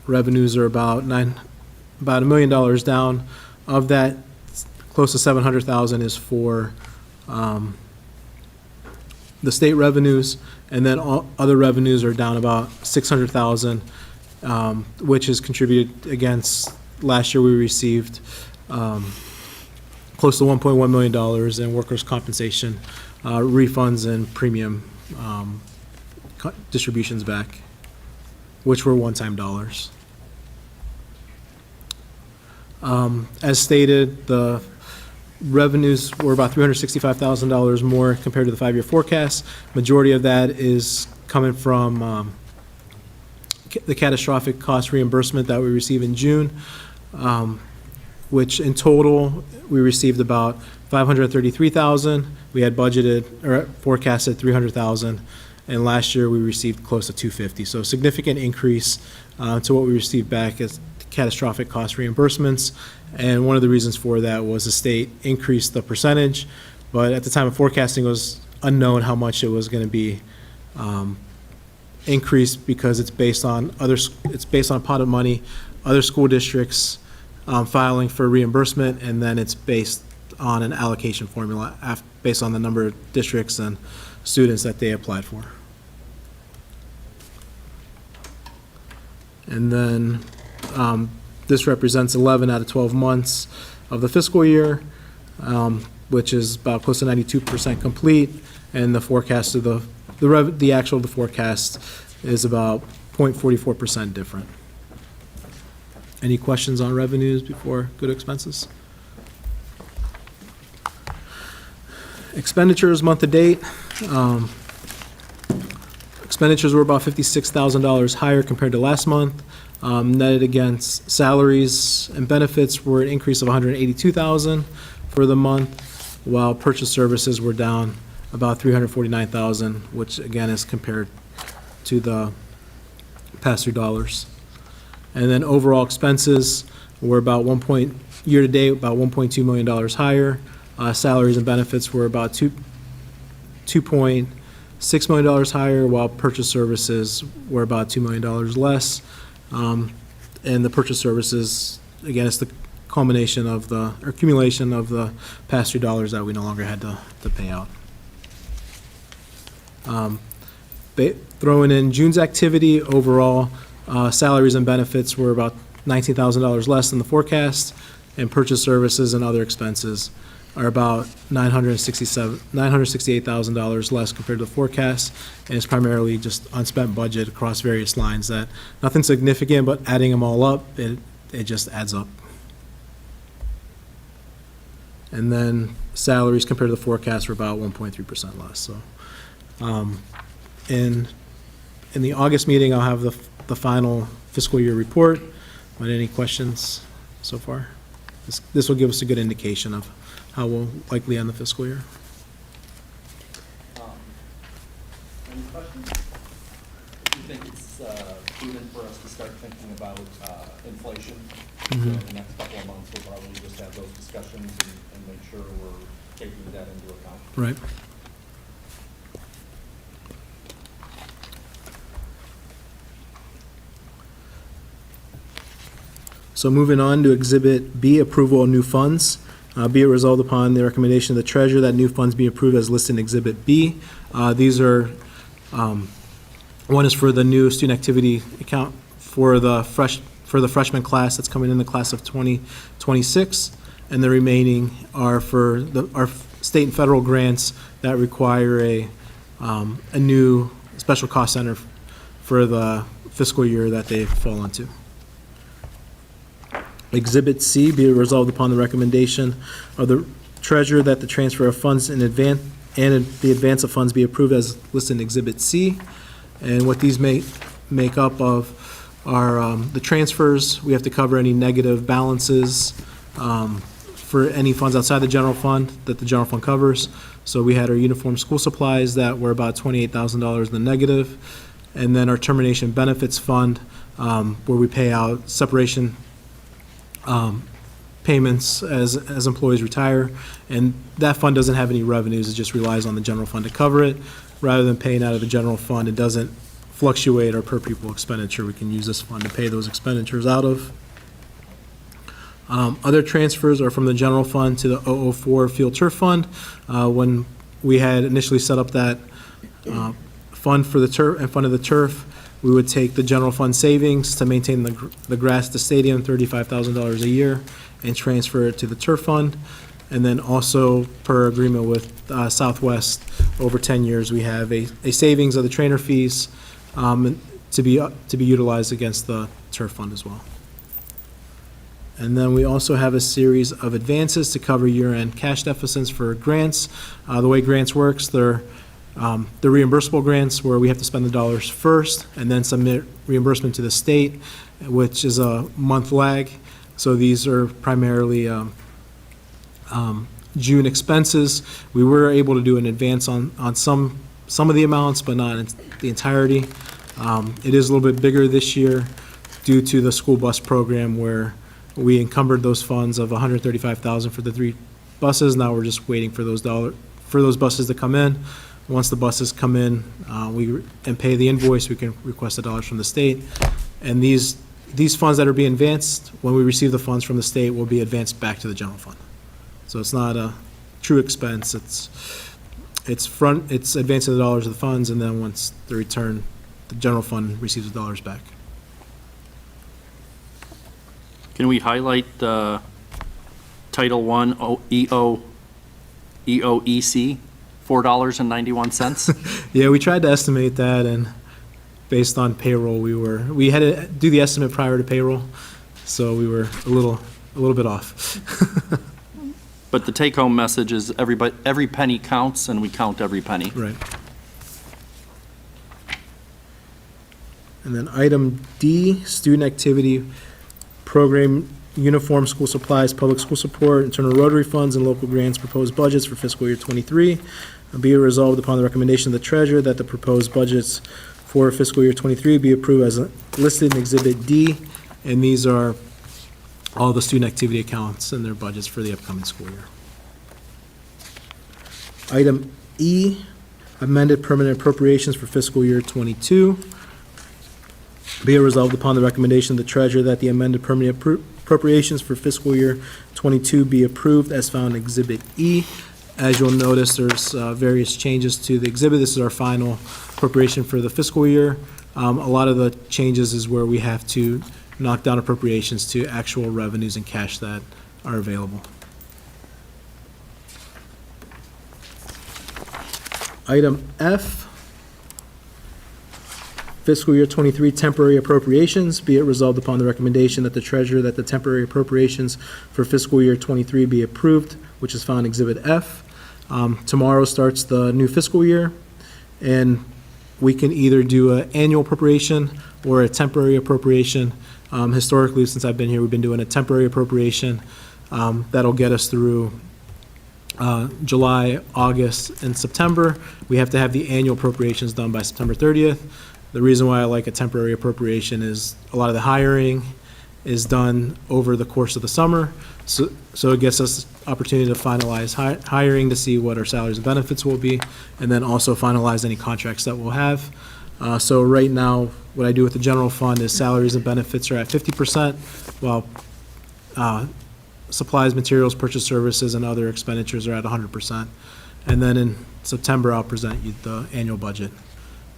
revenues are about $1 million down. Of that, close to 700,000 is for the state revenues, and then all other revenues are down about 600,000, which is contributed against last year we received close to $1.1 million in workers' compensation refunds and premium distributions back, which were one-time dollars. As stated, the revenues were about $365,000 more compared to the 5-year forecast. Majority of that is coming from the catastrophic cost reimbursement that we received in June, which in total, we received about $533,000. We had budgeted or forecasted $300,000, and last year we received close to $250,000. So a significant increase to what we received back as catastrophic cost reimbursements. And one of the reasons for that was the state increased the percentage, but at the time of forecasting, it was unknown how much it was going to be increased because it's based on a pot of money, other school districts filing for reimbursement, and then it's based on an allocation formula based on the number of districts and students that they applied for. And then this represents 11 out of 12 months of the fiscal year, which is about close to 92% complete, and the forecast of the actual of the forecast is about 0.44% different. Any questions on revenues before go to expenses? Expenditures month to date. Expenditures were about $56,000 higher compared to last month. Netted against salaries and benefits were an increase of $182,000 for the month, while purchase services were down about $349,000, which again is compared to the pass-through dollars. And then overall expenses were about year to date, about $1.2 million higher. Salaries and benefits were about $2.6 million higher, while purchase services were about $2 million less. And the purchase services, again, it's the culmination of accumulation of the pass-through dollars that we no longer had to pay out. Throwing in June's activity, overall, salaries and benefits were about $19,000 less than the forecast, and purchase services and other expenses are about $968,000 less compared to the forecast, and it's primarily just unspent budget across various lines that nothing significant, but adding them all up, it just adds up. And then salaries compared to the forecast were about 1.3% less. So, in the August meeting, I'll have the final fiscal year report. But any questions so far? This will give us a good indication of how we'll likely end the fiscal year. Any questions? Do you think it's prudent for us to start thinking about inflation? So in the next couple of months, we'll probably just have those discussions and make sure we're taking that into account. Right. So moving on to Exhibit B, approval of new funds. Be it resolved upon the recommendation of the treasurer that new funds be approved as listed in Exhibit B. These are, one is for the new student activity account for the freshman class that's coming in the class of 2026, and the remaining are for our state and federal grants that require a new special cost center for the fiscal year that they fall into. Exhibit C, be it resolved upon the recommendation of the treasurer that the transfer of funds in advance and the advance of funds be approved as listed in Exhibit C. And what these make up of are the transfers. We have to cover any negative balances for any funds outside the general fund that the general fund covers. So we had our uniform school supplies that were about $28,000 in the negative. And then our termination benefits fund where we pay out separation payments as employees retire, and that fund doesn't have any revenues. It just relies on the general fund to cover it. Rather than paying out of the general fund, it doesn't fluctuate our per pupil expenditure, we can use this fund to pay those expenditures out of. Other transfers are from the general fund to the 004 Field Turf Fund. When we had initially set up that fund for the turf and fund of the turf, we would take the general fund savings to maintain the grass at the stadium, $35,000 a year, and transfer it to the turf fund. And then also, per agreement with Southwest, over 10 years, we have a savings of the trainer fees to be utilized against the turf fund as well. And then we also have a series of advances to cover year-end cash deficits for grants. The way grants works, they're the reimbursable grants where we have to spend the dollars first and then submit reimbursement to the state, which is a month lag. So these are primarily June expenses. We were able to do an advance on some of the amounts, but not in the entirety. It is a little bit bigger this year due to the school bus program where we encumbered those funds of $135,000 for the 3 buses. Now we're just waiting for those buses to come in. Once the buses come in, and pay the invoice, we can request the dollars from the state. And these funds that are being advanced, when we receive the funds from the state, will be advanced back to the general fund. So it's not a true expense. It's advancing the dollars of the funds, and then once they return, the general fund receives the dollars back. Can we highlight the Title I EOEC, $4.91? Yeah, we tried to estimate that, and based on payroll, we had to do the estimate prior to payroll, so we were a little bit off. But the take-home message is every penny counts, and we count every penny. Right. And then item D, student activity program, uniform, school supplies, public school support, internal Rotary funds, and local grants proposed budgets for fiscal year '23. Be it resolved upon the recommendation of the treasurer that the proposed budgets for fiscal year '23 be approved as listed in Exhibit D, and these are all the student activity accounts and their budgets for the upcoming school year. Item E, amended permanent appropriations for fiscal year '22. Be it resolved upon the recommendation of the treasurer that the amended permanent appropriations for fiscal year '22 be approved as found in Exhibit E. As you'll notice, there's various changes to the exhibit. This is our final appropriation for the fiscal year. A lot of the changes is where we have to knock down appropriations to actual revenues and cash that are available. Item F, fiscal year '23 temporary appropriations. Be it resolved upon the recommendation that the treasurer that the temporary appropriations for fiscal year '23 be approved, which is found in Exhibit F. Tomorrow starts the new fiscal year, and we can either do an annual appropriation or a temporary appropriation. Historically, since I've been here, we've been doing a temporary appropriation. That'll get us through July, August, and September. We have to have the annual appropriations done by September 30th. The reason why I like a temporary appropriation is a lot of the hiring is done over the course of the summer. So it gives us opportunity to finalize hiring to see what our salaries and benefits will be, and then also finalize any contracts that we'll have. So right now, what I do with the general fund is salaries and benefits are at 50%, while supplies, materials, purchase services, and other expenditures are at 100%. And then in September, I'll present you the annual budget,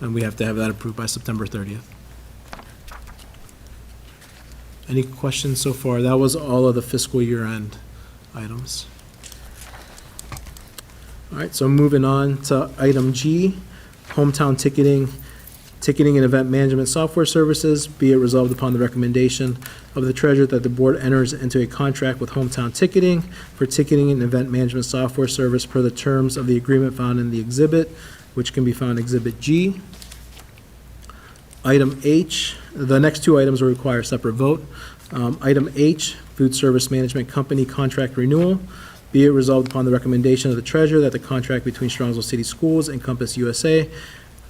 and we have to have that approved by September 30th. Any questions so far? That was all of the fiscal year-end items. All right, so moving on to item G, hometown ticketing and event management software services. Be it resolved upon the recommendation of the treasurer that the board enters into a contract with Hometown Ticketing for ticketing and event management software service per the terms of the agreement found in the exhibit, which can be found in Exhibit G. Item H, the next two items will require a separate vote. Item H, food service management company contract renewal. Be it resolved upon the recommendation of the treasurer that the contract between Strongsville City Schools and Compass USA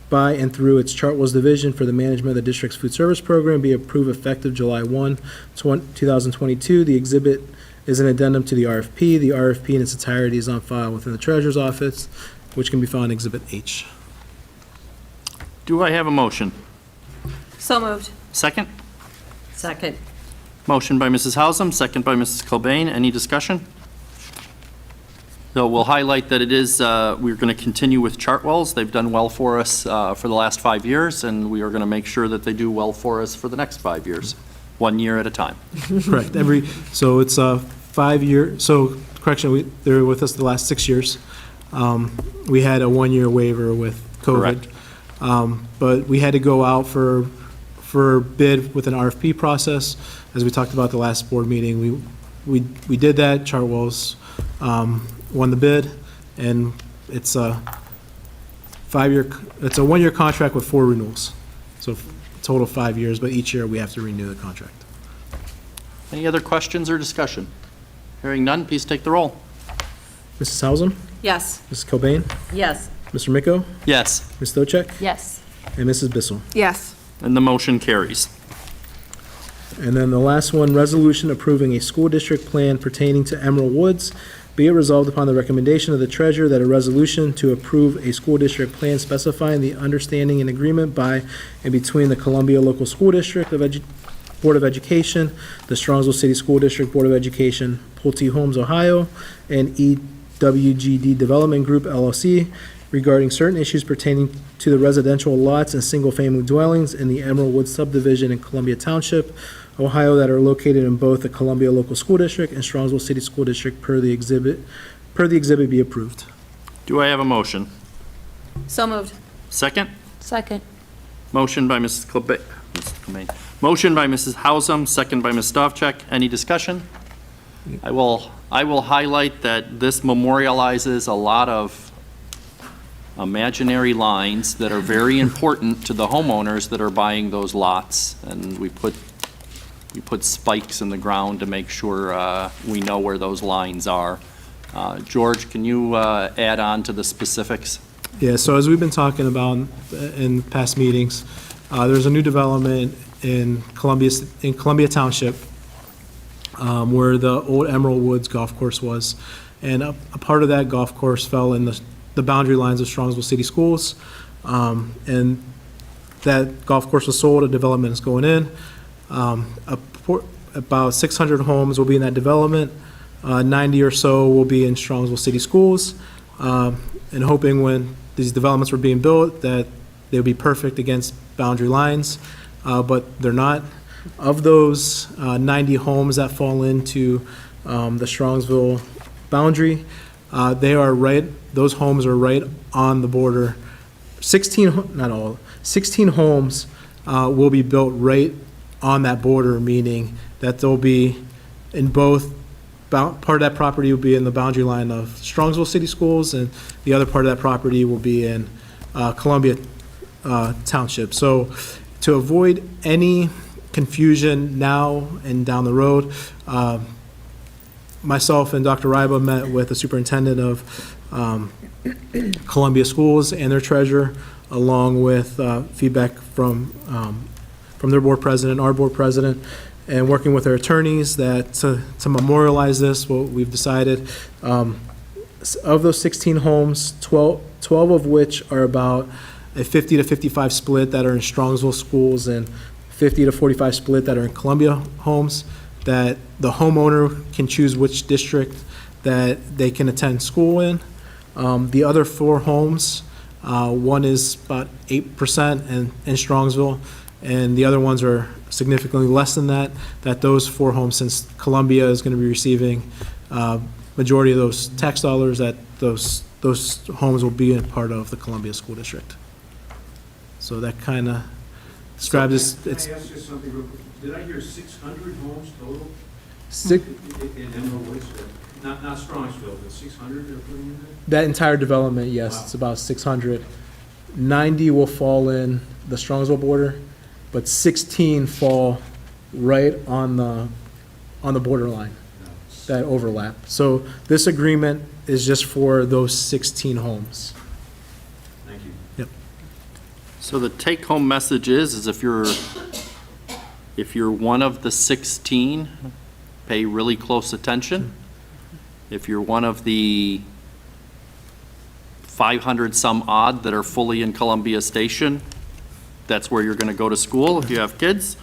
by and through its Chartwells division for the management of the district's food service program be approved effective July 1, 2022. The exhibit is an addendum to the RFP. The RFP in its entirety is on file within the treasurer's office, which can be found in Exhibit H. Do I have a motion? So moved. Second? Second. Motion by Mrs. Hausum, second by Mrs. Cobain. Any discussion? So we'll highlight that it is, we're going to continue with Chartwells. They've done well for us for the last 5 years, and we are going to make sure that they do well for us for the next 5 years, 1 year at a time. Correct. So it's a 5-year, so correction, they were with us the last 6 years. We had a 1-year waiver with COVID. Correct. But we had to go out for bid with an RFP process. As we talked about the last board meeting, we did that. Chartwells won the bid, and it's a 1-year contract with 4 renewals. So total 5 years, but each year we have to renew the contract. Any other questions or discussion? Hearing none, please take the roll. Mrs. Hausum, Yes. Mrs. Cobain, Yes. Mr. Miko, Yes, Ms. Stochek, Yes. and Mrs. Bissell. Yes. and the motion carries. And then the last one, resolution approving a school district plan pertaining to Emerald Woods. Be it resolved upon the recommendation of the treasurer that a resolution to approve a school district plan specifying the understanding and agreement by and between the Columbia Local School District Board of Education, the Strongsville City School District Board of Education, Pulte Homes, Ohio, and EWGD Development Group LLC regarding certain issues pertaining to the residential lots and single-family dwellings in the Emerald Woods subdivision in Columbia Township, Ohio, that are located in both the Columbia Local School District and Strongsville City School District per the exhibit be approved. Do I have a motion? So moved. Second? Second. Motion by Mrs. Cobain. Motion by Mrs. Hausum, second by Ms. Stavcek. Any discussion? I will highlight that this memorializes a lot of imaginary lines that are very important to the homeowners that are buying those lots. And we put spikes in the ground to make sure we know where those lines are. George, can you add on to the specifics? Yeah, so as we've been talking about in past meetings, there's a new development in Columbia Township where the old Emerald Woods Golf Course was. And a part of that golf course fell in the boundary lines of Strongsville City Schools. And that golf course was sold, a development is going in. About 600 homes will be in that development. 90 or so will be in Strongsville City Schools. And hoping when these developments were being built that they would be perfect against boundary lines, but they're not. Of those 90 homes that fall into the Strongsville boundary, those homes are right on the border. 16 homes will be built right on that border, meaning that they'll be in both, part of that property will be in the boundary line of Strongsville City Schools, and the other part of that property will be in Columbia Township. So to avoid any confusion now and down the road, myself and Dr. Riba met with the superintendent of Columbia Schools and their treasurer, along with feedback from their board president, our board president, and working with our attorneys that to memorialize this, what we've decided, of those 16 homes, 12 of which are about a 50 to 55 split that are in Strongsville schools and 50 to 45 split that are in Columbia homes, that the homeowner can choose which district that they can attend school in. The other 4 homes, one is about 8% in Strongsville, and the other ones are significantly less than that those 4 homes, since Columbia is going to be receiving majority of those tax dollars, that those homes will be a part of the Columbia School District. So that kind of describes Can I it's ask you something real quick? Did I hear 600 homes total in Emerald Woods? Not Strongsville, but 600 they're putting in there? that entire development, yes, Wow. it's about 600. 90 will fall in the Strongsville border, but 16 fall right on the borderline that overlap. So this agreement is just for those 16 homes. Thank you. Yep. So the take-home message is if you're one of the 16, pay really close attention. If you're one of the 500 some odd that are fully in Columbia Station, that's where you're going to go to school if you have kids.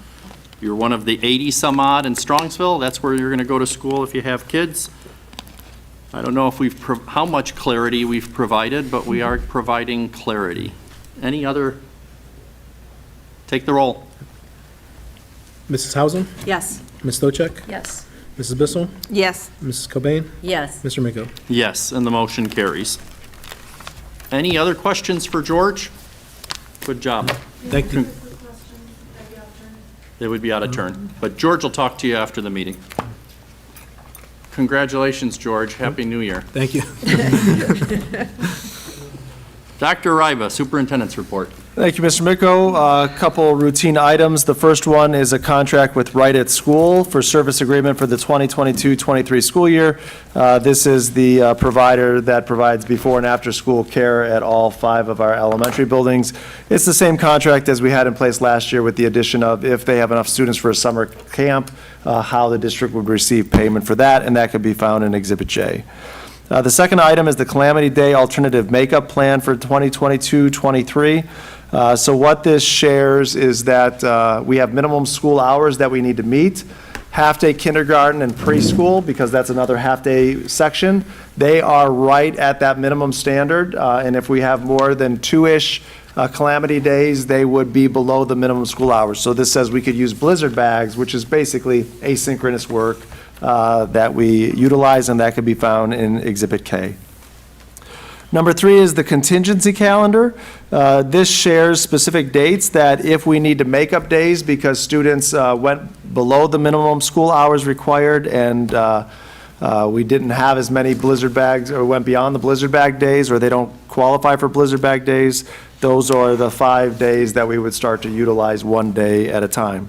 You're one of the 80-some odd in Strongsville, that's where you're going to go to school if you have kids. I don't know if how much clarity we've provided, but we are providing clarity. Any other? Take the roll. Mrs. Hausum, Yes. Ms. Stochek, Yes. Mrs. Bissell, Yes. Mrs. Cobain, Yes. Mr. Miko. Yes, and the motion carries. Any other questions for George? Good job. Thank you. They would be out of turn, but George will talk to you after the meeting. Congratulations, George. Happy New Year. Thank you. Dr. Riba, Superintendent's Report. Thank you, Mr. Miko. A couple routine items. The first one is a contract with Right at School for service agreement for the 2022-23 school year. This is the provider that provides before and after school care at all 5 of our elementary buildings. It's the same contract as we had in place last year with the addition of if they have enough students for a summer camp, how the district would receive payment for that, and that could be found in Exhibit J. The second item is the Calamity Day Alternative Makeup Plan for 2022-23. So what this shares is that we have minimum school hours that we need to meet. Half-day kindergarten and preschool, because that's another half-day section, they are right at that minimum standard. And if we have more than 2-ish calamity days, they would be below the minimum school hours. So this says we could use blizzard bags, which is basically asynchronous work that we utilize, and that could be found in Exhibit K. Number 3 is the contingency calendar. This shares specific dates that if we need to make up days because students went below the minimum school hours required and we didn't have as many blizzard bags or went beyond the blizzard bag days, or they don't qualify for blizzard bag days, those are the 5 days that we would start to utilize 1 day at a time.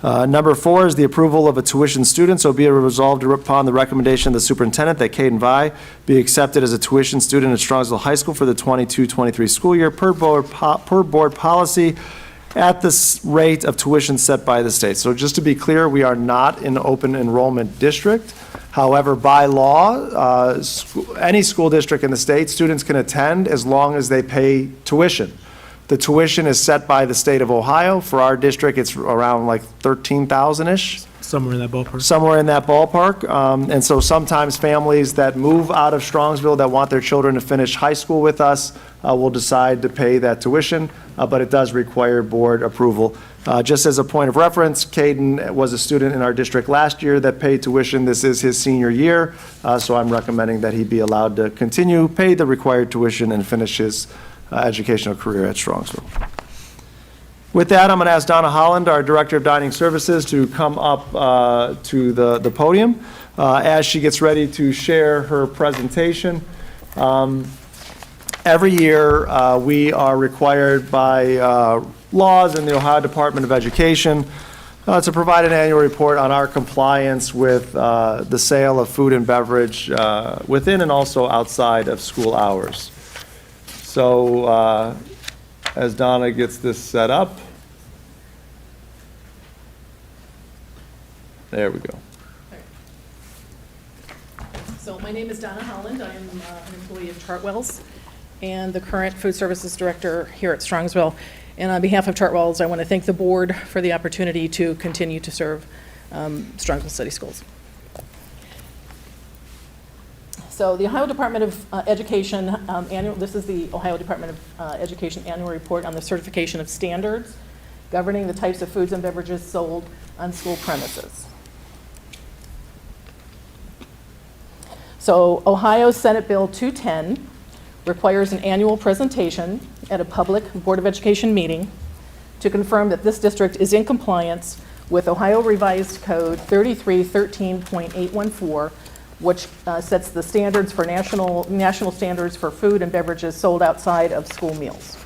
Number 4 is the approval of a tuition student, so be it resolved upon the recommendation of the superintendent that Caden Vi be accepted as a tuition student at Strongsville High School for the 22-23 school year per board policy at the rate of tuition set by the state. So just to be clear, we are not an open enrollment district. However, by law, any school district in the state, students can attend as long as they pay tuition. The tuition is set by the state of Ohio. For our district, it's around like 13,000-ish. Somewhere in that ballpark. Somewhere in that ballpark. And so sometimes families that move out of Strongsville that want their children to finish high school with us will decide to pay that tuition, but it does require board approval. Just as a point of reference, Caden was a student in our district last year that paid tuition. This is his senior year, so I'm recommending that he be allowed to continue, pay the required tuition, and finish his educational career at Strongsville. With that, I'm going to ask Donna Holland, our Director of Dining Services, to come up to the podium as she gets ready to share her presentation. Every year, we are required by laws in the Ohio Department of Education to provide an annual report on our compliance with the sale of food and beverage within and also outside of school hours. So as Donna gets this set up, there we go. So my name is Donna Holland. I am an employee of Chartwells and the current food services director here at Strongsville. And on behalf of Chartwells, I want to thank the board for the opportunity to continue to serve Strongsville City Schools. So the Ohio Department of Education this is the Ohio Department of Education annual report on the certification of standards governing the types of foods and beverages sold on school premises. So Ohio Senate Bill 210 requires an annual presentation at a public Board of Education meeting to confirm that this district is in compliance with Ohio Revised Code 3313.814, which sets the standards for national standards for food and beverages sold outside of school meals.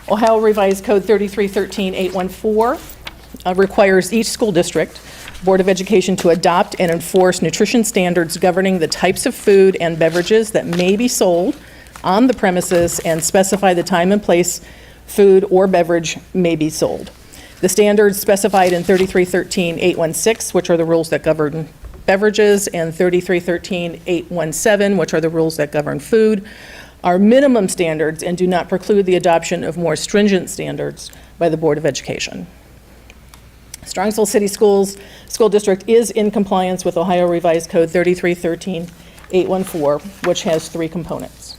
Ohio Revised Code 3313.814 requires each school district Board of Education to adopt and enforce nutrition standards governing the types of food and beverages that may be sold on the premises and specify the time and place food or beverage may be sold. The standards specified in 3313.816, which are the rules that govern beverages, and 3313.817, which are the rules that govern food, are minimum standards and do not preclude the adoption of more stringent standards by the Board of Education. Strongsville City Schools School District is in compliance with Ohio Revised Code 3313-814, which has 3 components.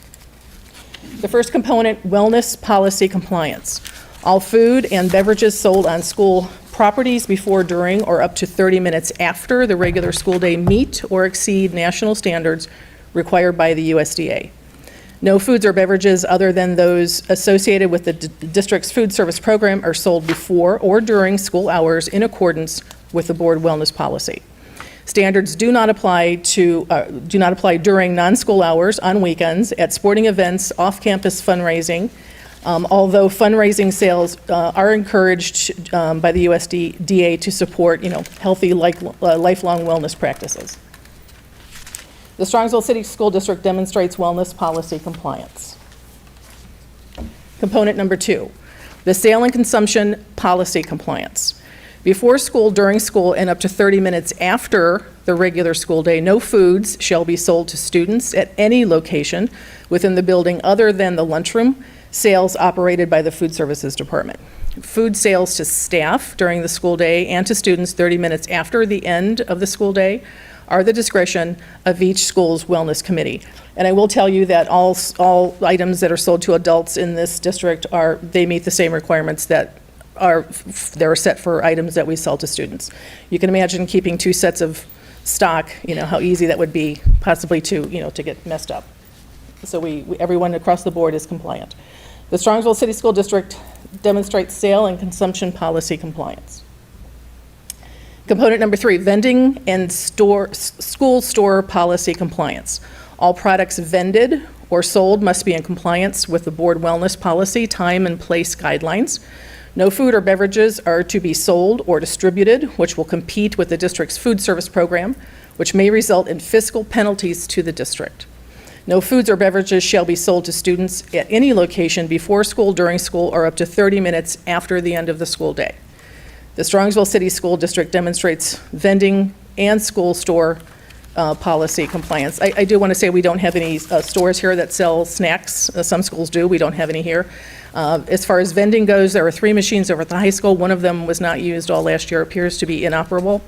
The first component, wellness policy compliance. All food and beverages sold on school properties before, during, or up to 30 minutes after the regular school day meet or exceed national standards required by the USDA. No foods or beverages other than those associated with the district's food service program are sold before or during school hours in accordance with the board wellness policy. Standards do not apply during non-school hours, on weekends, at sporting events, off-campus fundraising, although fundraising sales are encouraged by the USDA to support, healthy, lifelong wellness practices. The Strongsville City School District demonstrates wellness policy compliance. Component number 2, the sale and consumption policy compliance. Before school, during school, and up to 30 minutes after the regular school day, no foods shall be sold to students at any location within the building other than the lunchroom, sales operated by the Food Services Department. Food sales to staff during the school day and to students 30 minutes after the end of the school day are the discretion of each school's wellness committee. And I will tell you that all items that are sold to adults in this district they meet the same requirements that are set for items that we sell to students. You can imagine keeping 2 sets of stock, how easy that would be possibly to get messed up. So everyone across the board is compliant. The Strongsville City School District demonstrates sale and consumption policy compliance. Component number 3, vending and school store policy compliance. All products vended or sold must be in compliance with the board wellness policy, time and place guidelines. No food or beverages are to be sold or distributed, which will compete with the district's food service program, which may result in fiscal penalties to the district. No foods or beverages shall be sold to students at any location before school, during school, or up to 30 minutes after the end of the school day. The Strongsville City School District demonstrates vending and school store policy compliance. I do want to say we don't have any stores here that sell snacks. Some schools do. We don't have any here. As far as vending goes, there are 3 machines over at the high school. One of them was not used all last year, appears to be inoperable.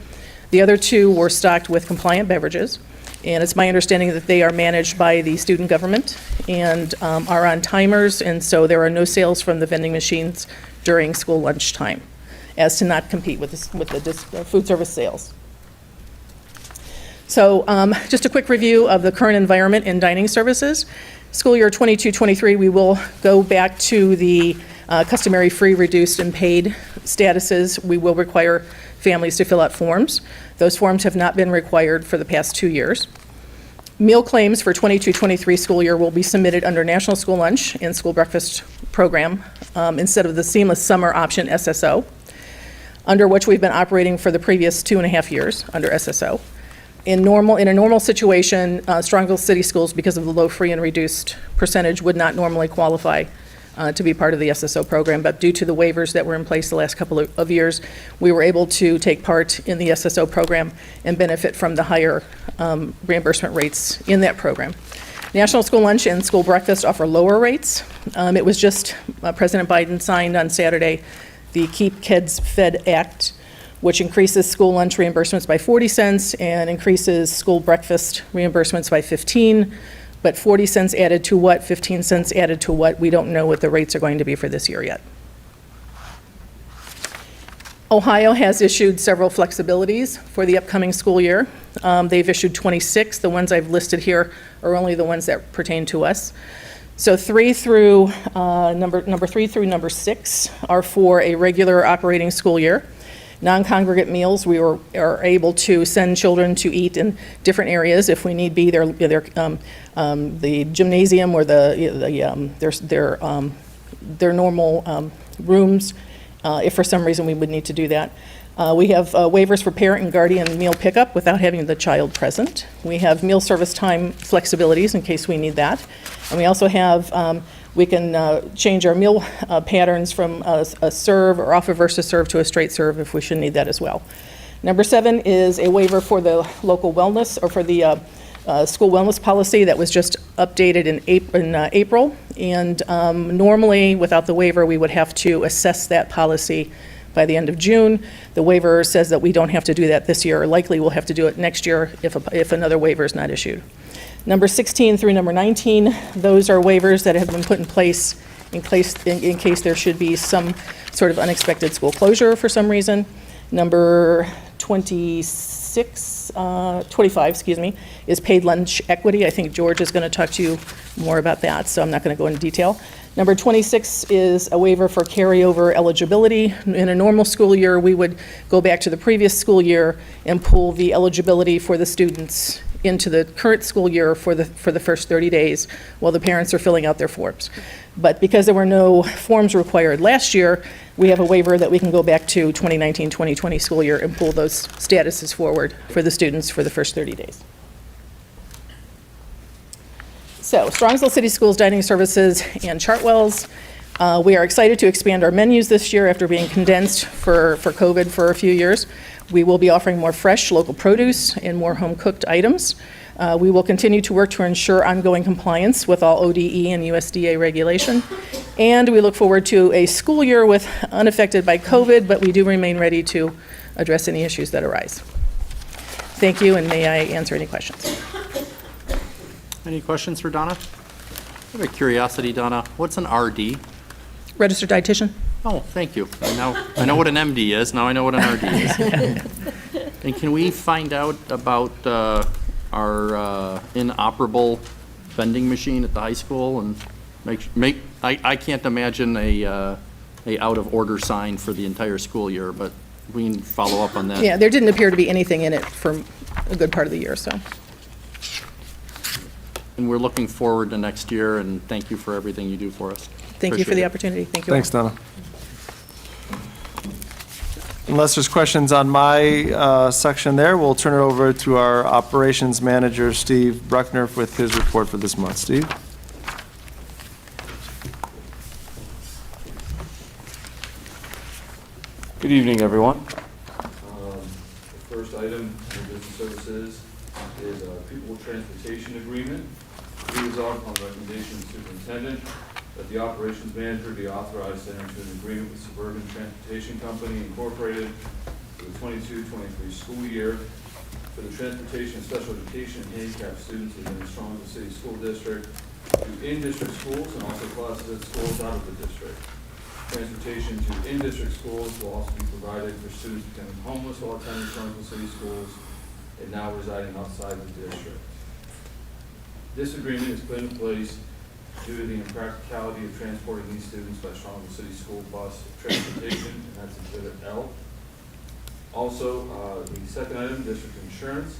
The other 2 were stocked with compliant beverages. And it's my understanding that they are managed by the student government and are on timers, and so there are no sales from the vending machines during school lunchtime, as to not compete with the food service sales. So just a quick review of the current environment in dining services. School year 22-23, we will go back to the customary free, reduced, and paid statuses. We will require families to fill out forms. Those forms have not been required for the past 2 years. Meal claims for 22-23 school year will be submitted under National School Lunch and School Breakfast Program instead of the Seamless Summer Option SSO, under which we've been operating for the previous 2.5 years under SSO. In a normal situation, Strongsville City Schools, because of the low free and reduced percentage, would not normally qualify to be part of the SSO program, but due to the waivers that were in place the last couple of years, we were able to take part in the SSO program and benefit from the higher reimbursement rates in that program. National School Lunch and School Breakfast offer lower rates. It was just President Biden signed on Saturday the Keep Kids Fed Act, which increases school lunch reimbursements by 40 cents and increases school breakfast reimbursements by 15, but 40 cents added to what, 15 cents added to what, we don't know what the rates are going to be for this year yet. Ohio has issued several flexibilities for the upcoming school year. They've issued 26. The ones I've listed here are only the ones that pertain to us. So number 3 through number 6 are for a regular operating school year. Non-congregate meals, we are able to send children to eat in different areas if we need be. The gymnasium or their normal rooms, if for some reason we would need to do that. We have waivers for parent and guardian meal pickup without having the child present. We have meal service time flexibilities in case we need that. And we also have, we can change our meal patterns from a serve or off a versa serve to a straight serve if we should need that as well. Number 7 is a waiver for the local wellness or for the school wellness policy that was just updated in April. And normally, without the waiver, we would have to assess that policy by the end of June. The waiver says that we don't have to do that this year, or likely we'll have to do it next year if another waiver is not issued. Number 16 through number 19, those are waivers that have been put in place in case there should be some sort of unexpected school closure for some reason. Number 25, is paid lunch equity. I think George is going to talk to you more about that, so I'm not going to go into detail. Number 26 is a waiver for carryover eligibility. In a normal school year, we would go back to the previous school year and pull the eligibility for the students into the current school year for the first 30 days while the parents are filling out their forms. But because there were no forms required last year, we have a waiver that we can go back to 2019-2020 school year and pull those statuses forward for the students for the first 30 days. So, Strongsville City Schools Dining Services and Chartwells. We are excited to expand our menus this year after being condensed for COVID for a few years. We will be offering more fresh local produce and more home-cooked items. We will continue to work to ensure ongoing compliance with all ODE and USDA regulation. And we look forward to a school year unaffected by COVID, but we do remain ready to address any issues that arise. Thank you, and may I answer any questions? Any questions for Donna? I have a curiosity, Donna. What's an RD? Registered dietitian? Oh, thank you. I know what an MD is. Now I know what an RD is. And can we find out about our inoperable vending machine at the high school and I can't imagine a out of order sign for the entire school year, but we can follow up on that. Yeah, there didn't appear to be anything in it for a good part of the year, so. And we're looking forward to next year, and thank you for everything you do for us. Thank you for the Appreciate it. opportunity. Thank you. Thanks, Donna. Unless there's questions on my section there, we'll turn it over to our operations manager, Steve Bruckner, with his report for this month. Steve? Good evening, everyone. The first item in business services is a pupil transportation agreement. Be resolved upon the recommendation of the superintendent that the operations manager be authorized to enter into an agreement with Suburban Transportation Company Incorporated for the 22-23 school year for the transportation of special education and handicapped students within the Strongsville City School District to in-district schools and also classes at schools out of the district. Transportation to in-district schools will also be provided for students becoming homeless while attending Strongsville City Schools and now residing outside the district. This agreement is put in place due to the impracticality of transporting these students by Strongsville City School Bus Transportation, and that's Exhibit L. Also, the second item, district insurance.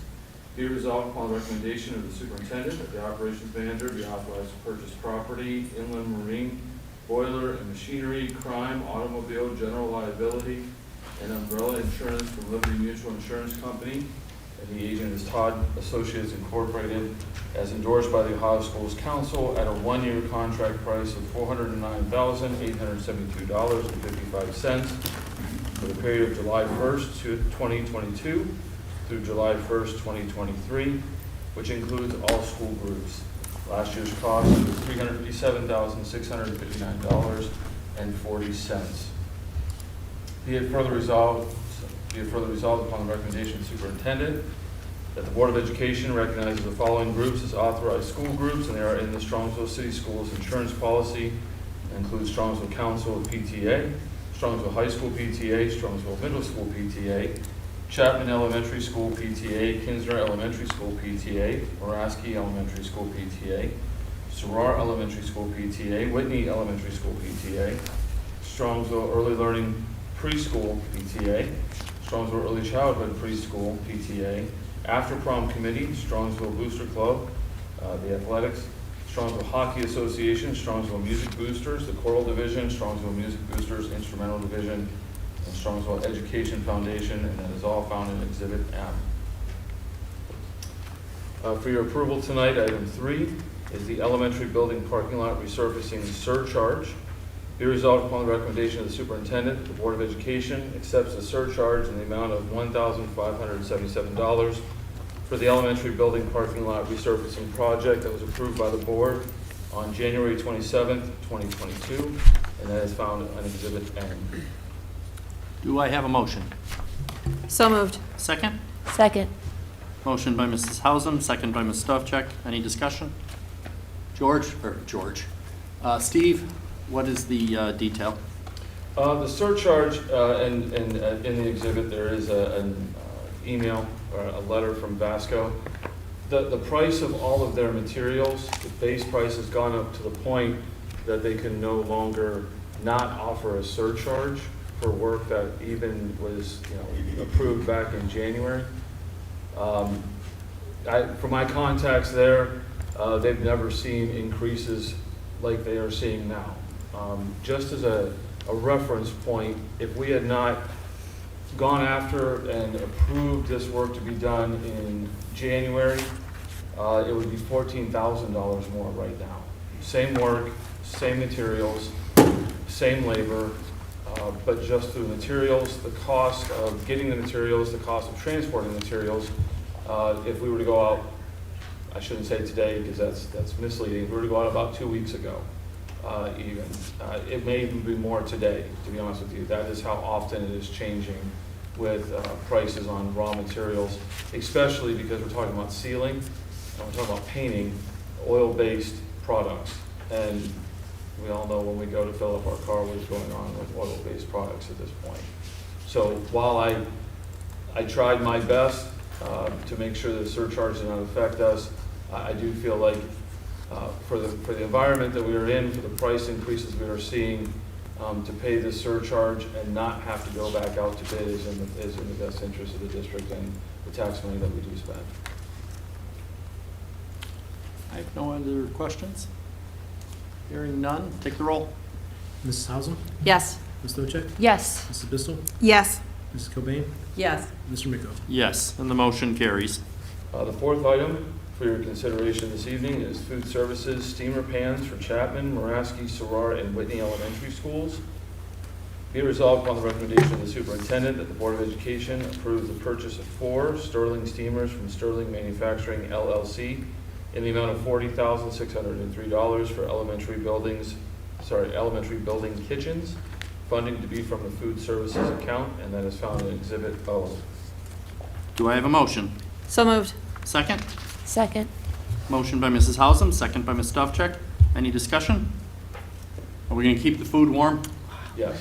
Be resolved upon the recommendation of the superintendent that the operations manager be authorized to purchase property, inland marine, boiler and machinery, crime, automobile, general liability, and umbrella insurance from Liberty Mutual Insurance Company. And the agent is Todd Associates Incorporated, as endorsed by the Ohio Schools Council at a one-year contract price of $409,872.55 for the period of July 1st, 2022 through July 1st, 2023, which includes all school groups. Last year's cost was $357,659.40. Be it further resolved upon the recommendation of the superintendent that the Board of Education recognizes the following groups as authorized school groups, and they are in the Strongsville City Schools insurance policy. It includes Strongsville Council PTA, Strongsville High School PTA, Strongsville Middle School PTA, Chapman Elementary School PTA, Kinsner Elementary School PTA, Moraski Elementary School PTA, Sarar Elementary School PTA, Whitney Elementary School PTA, Strongsville Early Learning Preschool PTA, Strongsville Early Childhood Preschool PTA, After Prom Committee, Strongsville Booster Club, the Athletics, Strongsville Hockey Association, Strongsville Music Boosters, the Choral Division, Strongsville Music Boosters, Instrumental Division, and Strongsville Education Foundation, and that is all found in Exhibit M. For your approval tonight, item 3 is the elementary building parking lot resurfacing surcharge. Be resolved upon the recommendation of the superintendent, the Board of Education accepts the surcharge in the amount of $1,577 for the elementary building parking lot resurfacing project that was approved by the board on January 27th, 2022, and that is found on Exhibit N. Do I have a motion? So moved. Second? Second. Motion by Mrs. Hausum, second by Ms. Stavcek. Any discussion? George. Steve, what is the detail? The surcharge, and in the exhibit, there is an email or a letter from Vasco. The price of all of their materials, the base price has gone up to the point that they can no longer not offer a surcharge for work that even was, approved back in January. For my contacts there, they've never seen increases like they are seeing now. Just as a reference point, if we had not gone after and approved this work to be done in January, it would be $14,000 more right now. Same work, same materials, same labor, but just through materials, the cost of getting the materials, the cost of transporting the materials. If we were to go out, I shouldn't say today because that's misleading. If we were to go out about 2 weeks ago, it may even be more today, to be honest with you. That is how often it is changing with prices on raw materials, especially because we're talking about sealing and we're talking about painting oil-based products. And we all know when we go to fill up our car what's going on with oil-based products at this point. So while I tried my best to make sure that the surcharge did not affect us, I do feel like for the environment that we are in, for the price increases we are seeing, to pay this surcharge and not have to go back out to bid is in the best interest of the district and the tax money that we do spend. I have no other questions. Hearing none, take the roll. Mrs. Hausum, Yes. Ms. Stavcek, Yes. Mrs. Bissell, Yes. Mrs. Cobain, Yes. Mr. Miko. Yes, and the motion carries. The fourth item for your consideration this evening is food services steamer pans for Chapman, Moraski, Sorara, and Whitney Elementary Schools. Be it resolved upon the recommendation of the superintendent that the Board of Education approve the purchase of 4 Sterling steamers from Sterling Manufacturing LLC in the amount of $40,603 for elementary building kitchens, funding to be from the food services account, and that is found in Exhibit O. Do I have a motion? So moved. Second? Second. Motion by Mrs. Hausum, second by Ms. Stavcek. Any discussion? Are we going to keep the food warm? Yes.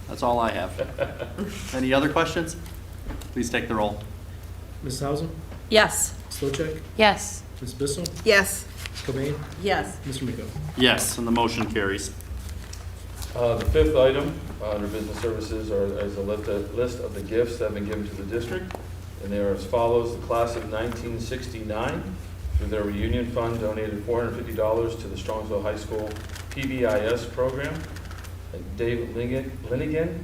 That's all I have. Any other questions? Please take the roll. Mrs. Hausum, Yes. Stavcek, Yes. Ms. Bissell, Yes. Cobain, Yes. Mr. Miko. Yes, and the motion carries. The fifth item under business services is a list of the gifts that have been given to the district, and they are as follows. The class of 1969, through their reunion fund, donated $450 to the Strongsville High School PBIS program. Dave Lenigan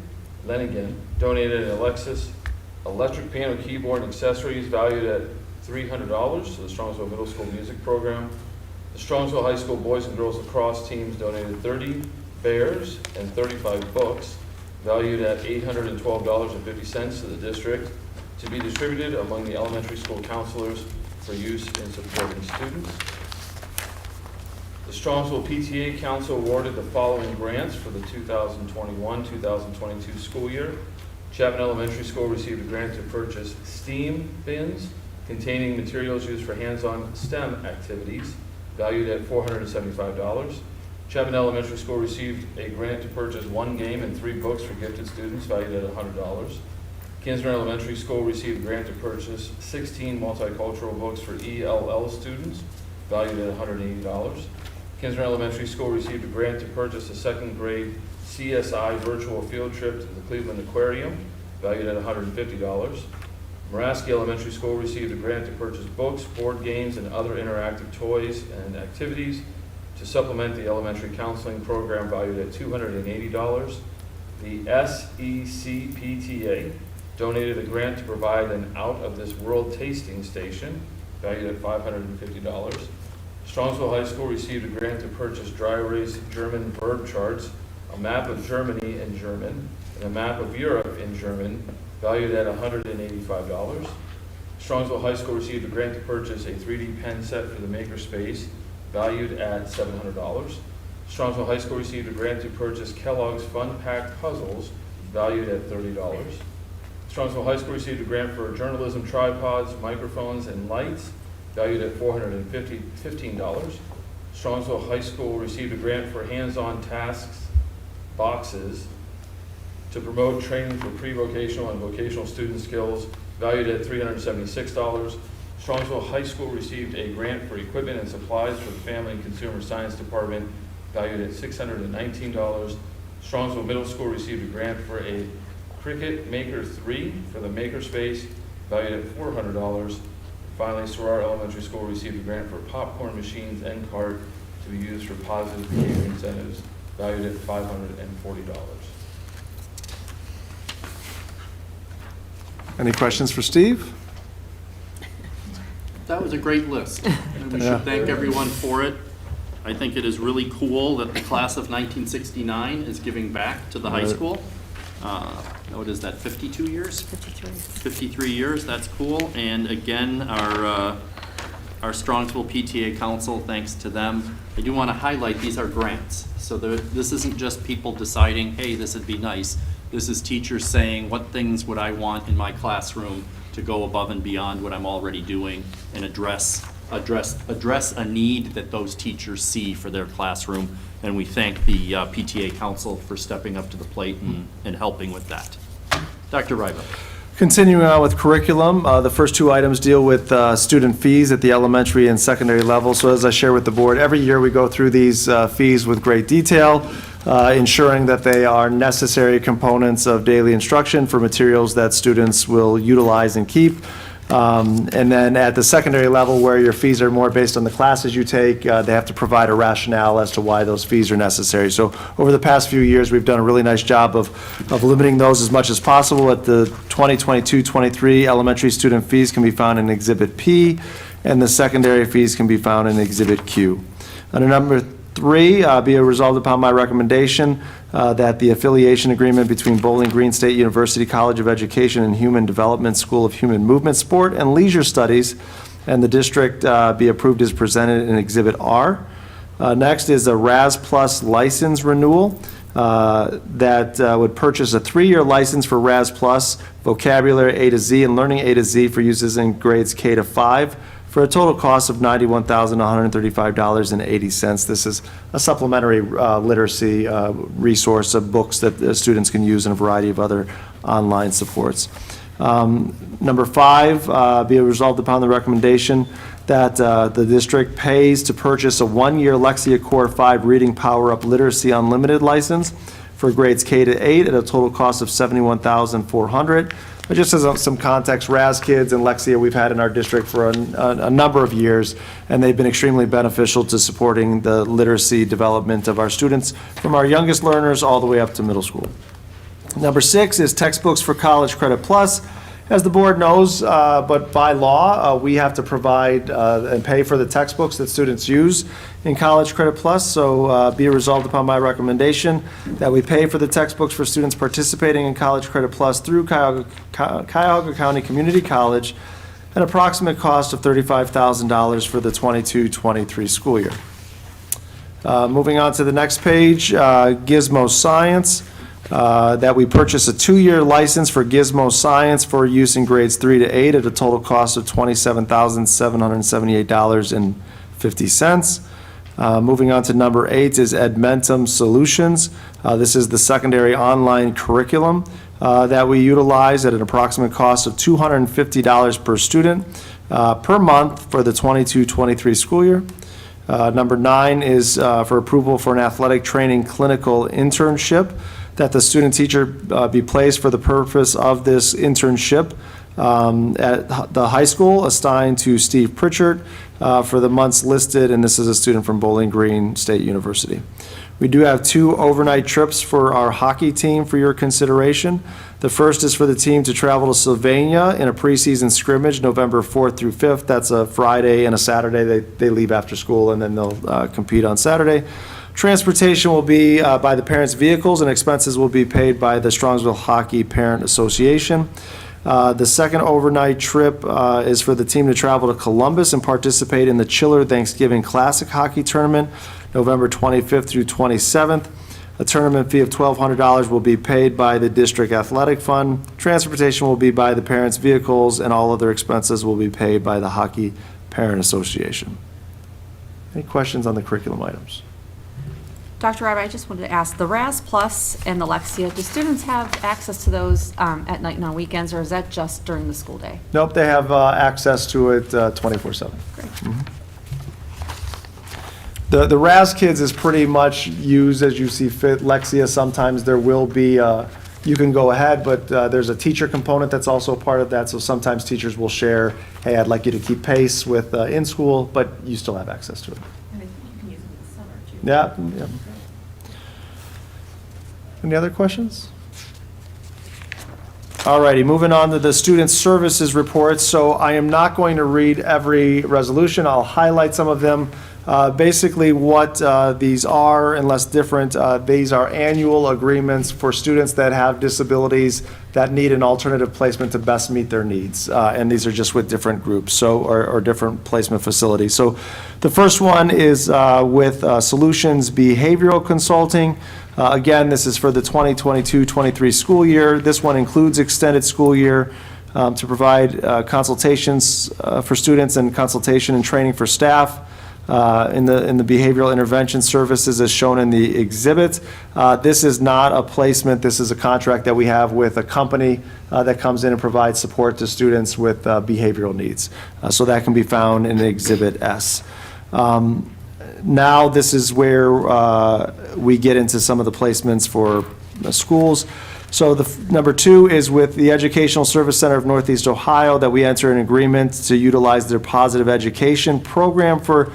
donated an Alexis electric piano, keyboard, and accessories valued at $300 to the Strongsville Middle School music program. The Strongsville High School boys and girls lacrosse teams donated 30 bears and 35 books valued at $812.50 to the district to be distributed among the elementary school counselors for use in supporting students. The Strongsville PTA Council awarded the following grants for the 2021-2022 school year. Chapman Elementary School received a grant to purchase STEAM bins containing materials used for hands-on STEM activities, valued at $475. Chapman Elementary School received a grant to purchase 1 game and 3 books for gifted students, valued at $100. Kinsner Elementary School received a grant to purchase 16 multicultural books for ELL students, valued at $180. Kinsner Elementary School received a grant to purchase a 2nd grade CSI virtual field trip to the Cleveland Aquarium, valued at $150. Moraski Elementary School received a grant to purchase books, board games, and other interactive toys and activities to supplement the elementary counseling program, valued at $280. The SECPTA donated a grant to provide an out-of-this-world tasting station, valued at $550. Strongsville High School received a grant to purchase dry erase German verb charts, a map of Germany in German, and a map of Europe in German, valued at $185. Strongsville High School received a grant to purchase a 3D pen set for the makerspace valued at $700. Strongsville High School received a grant to purchase Kellogg's Fun Pack puzzles valued at $30. Strongsville High School received a grant for journalism tripods, microphones, and lights valued at $415. Strongsville High School received a grant for hands-on tasks boxes to promote training for pre-vocational and vocational student skills valued at $376. Strongsville High School received a grant for equipment and supplies for the Family and Consumer Science Department valued at $619. Strongsville Middle School received a grant for a Cricut Maker 3 for the makerspace valued at $400. Finally, Sorare Elementary School received a grant for popcorn machines and cart to be used for positive behavior incentives valued at $540. Any questions for Steve? That was a great list, and we should thank everyone for it. I think it is really cool that the class of 1969 is giving back to the high school. What is that, 52 years? 53. 53 years, that's cool. And again, our Strongsville PTA Council, thanks to them. I do want to highlight, these are grants. So this isn't just people deciding, hey, this would be nice. This is teachers saying, what things would I want in my classroom to go above and beyond what I'm already doing and address a need that those teachers see for their classroom. And we thank the PTA Council for stepping up to the plate and helping with that. Dr. Riba. Continuing on with curriculum, the first two items deal with student fees at the elementary and secondary level. So as I share with the board, every year we go through these fees with great detail, ensuring that they are necessary components of daily instruction for materials that students will utilize and keep. And then at the secondary level, where your fees are more based on the classes you take, they have to provide a rationale as to why those fees are necessary. So over the past few years, we've done a really nice job of limiting those as much as possible. At the 2022-23, elementary student fees can be found in Exhibit P, and the secondary fees can be found in Exhibit Q. Under number 3, be it resolved upon my recommendation that the affiliation agreement between Bowling Green State University College of Education and Human Development School of Human Movement, Sport, and Leisure Studies and the district be approved as presented in Exhibit R. Next is a RAS Plus license renewal that would purchase a 3-year license for RAS Plus, Vocabulary A to Z, and Learning A to Z for uses in grades K to 5. For a total cost of $91,135.80. This is a supplementary literacy resource of books that students can use and a variety of other online supports. Number 5, be it resolved upon the recommendation that the district pays to purchase a 1-year Lexia Core 5 Reading Power Up Literacy Unlimited license for grades K to 8 at a total cost of $71,400. But just as some context, RAS kids and Lexia we've had in our district for a number of years, and they've been extremely beneficial to supporting the literacy development of our students from our youngest learners all the way up to middle school. Number 6 is textbooks for College Credit Plus. As the board knows, but by law, we have to provide and pay for the textbooks that students use in College Credit Plus. So be it resolved upon my recommendation that we pay for the textbooks for students participating in College Credit Plus through Cuyahoga County Community College at an approximate cost of $35,000 for the 22-23 school year. Moving on to the next page, Gizmo Science. That we purchase a 2-year license for Gizmo Science for use in grades 3 to 8 at a total cost of $27,778.50. Moving on to number 8 is Edmentum Solutions. This is the secondary online curriculum that we utilize at an approximate cost of $250 per student per month for the 22-23 school year. Number 9 is for approval for an athletic training clinical internship, that the student teacher be placed for the purpose of this internship at the high school, assigned to Steve Pritchard for the months listed, and this is a student from Bowling Green State University. We do have 2 overnight trips for our hockey team for your consideration. The first is for the team to travel to Sylvania in a preseason scrimmage, November 4th through 5th. That's a Friday and a Saturday. They leave after school, and then they'll compete on Saturday. Transportation will be by the parents' vehicles, and expenses will be paid by the Strongsville Hockey Parent Association. The second overnight trip is for the team to travel to Columbus and participate in the Chiller Thanksgiving Classic Hockey Tournament, November 25th through 27th. A tournament fee of $1,200 will be paid by the district athletic fund. Transportation will be by the parents' vehicles, and all other expenses will be paid by the Hockey Parent Association. Any questions on the curriculum items? Dr. Riba, I just wanted to ask, the RAS Plus and the Lexia, do students have access to those at night and on weekends, or is that just during the school day? Nope, they have access to it 24/7. Great. The RAS Kids is pretty much used as you see fit. Lexia, sometimes there will be, you can go ahead, but there's a teacher component that's also part of that, so sometimes teachers will share, hey, I'd like you to keep pace with in school, but you still have access to it. And I think you can use it in the summer, too. Yeah. Any other questions? All righty, moving on to the student services reports. So I am not going to read every resolution. I'll highlight some of them. Basically, what these are, unless different, these are annual agreements for students that have disabilities that need an alternative placement to best meet their needs. And these are just with different groups, or different placement facilities. So the first one is with Solutions Behavioral Consulting. Again, this is for the 2022-23 school year. This one includes extended school year to provide consultations for students and consultation and training for staff. In the behavioral intervention services as shown in the exhibit. This is not a placement, this is a contract that we have with a company that comes in and provides support to students with behavioral needs. So that can be found in Exhibit S. Now this is where we get into some of the placements for schools. So the number 2 is with the Educational Service Center of Northeast Ohio that we enter an agreement to utilize their positive education program for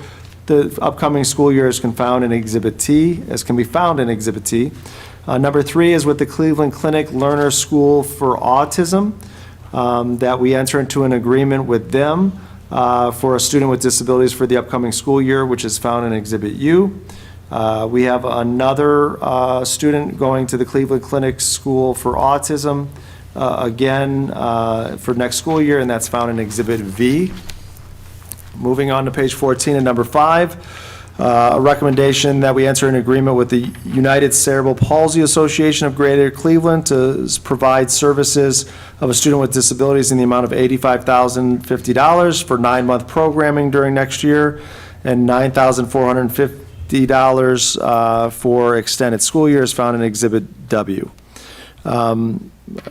the upcoming school year as can be found in Exhibit T. Number 3 is with the Cleveland Clinic Learner School for Autism, that we enter into an agreement with them for a student with disabilities for the upcoming school year, which is found in Exhibit U. We have another student going to the Cleveland Clinic School for Autism, again, for next school year, and that's found in Exhibit V. Moving on to page 14 and number 5, a recommendation that we enter an agreement with the United Cerebral Palsy Association of Greater Cleveland to provide services of a student with disabilities in the amount of $85,050 for 9-month programming during next year, and $9,450 for extended school years found in Exhibit W.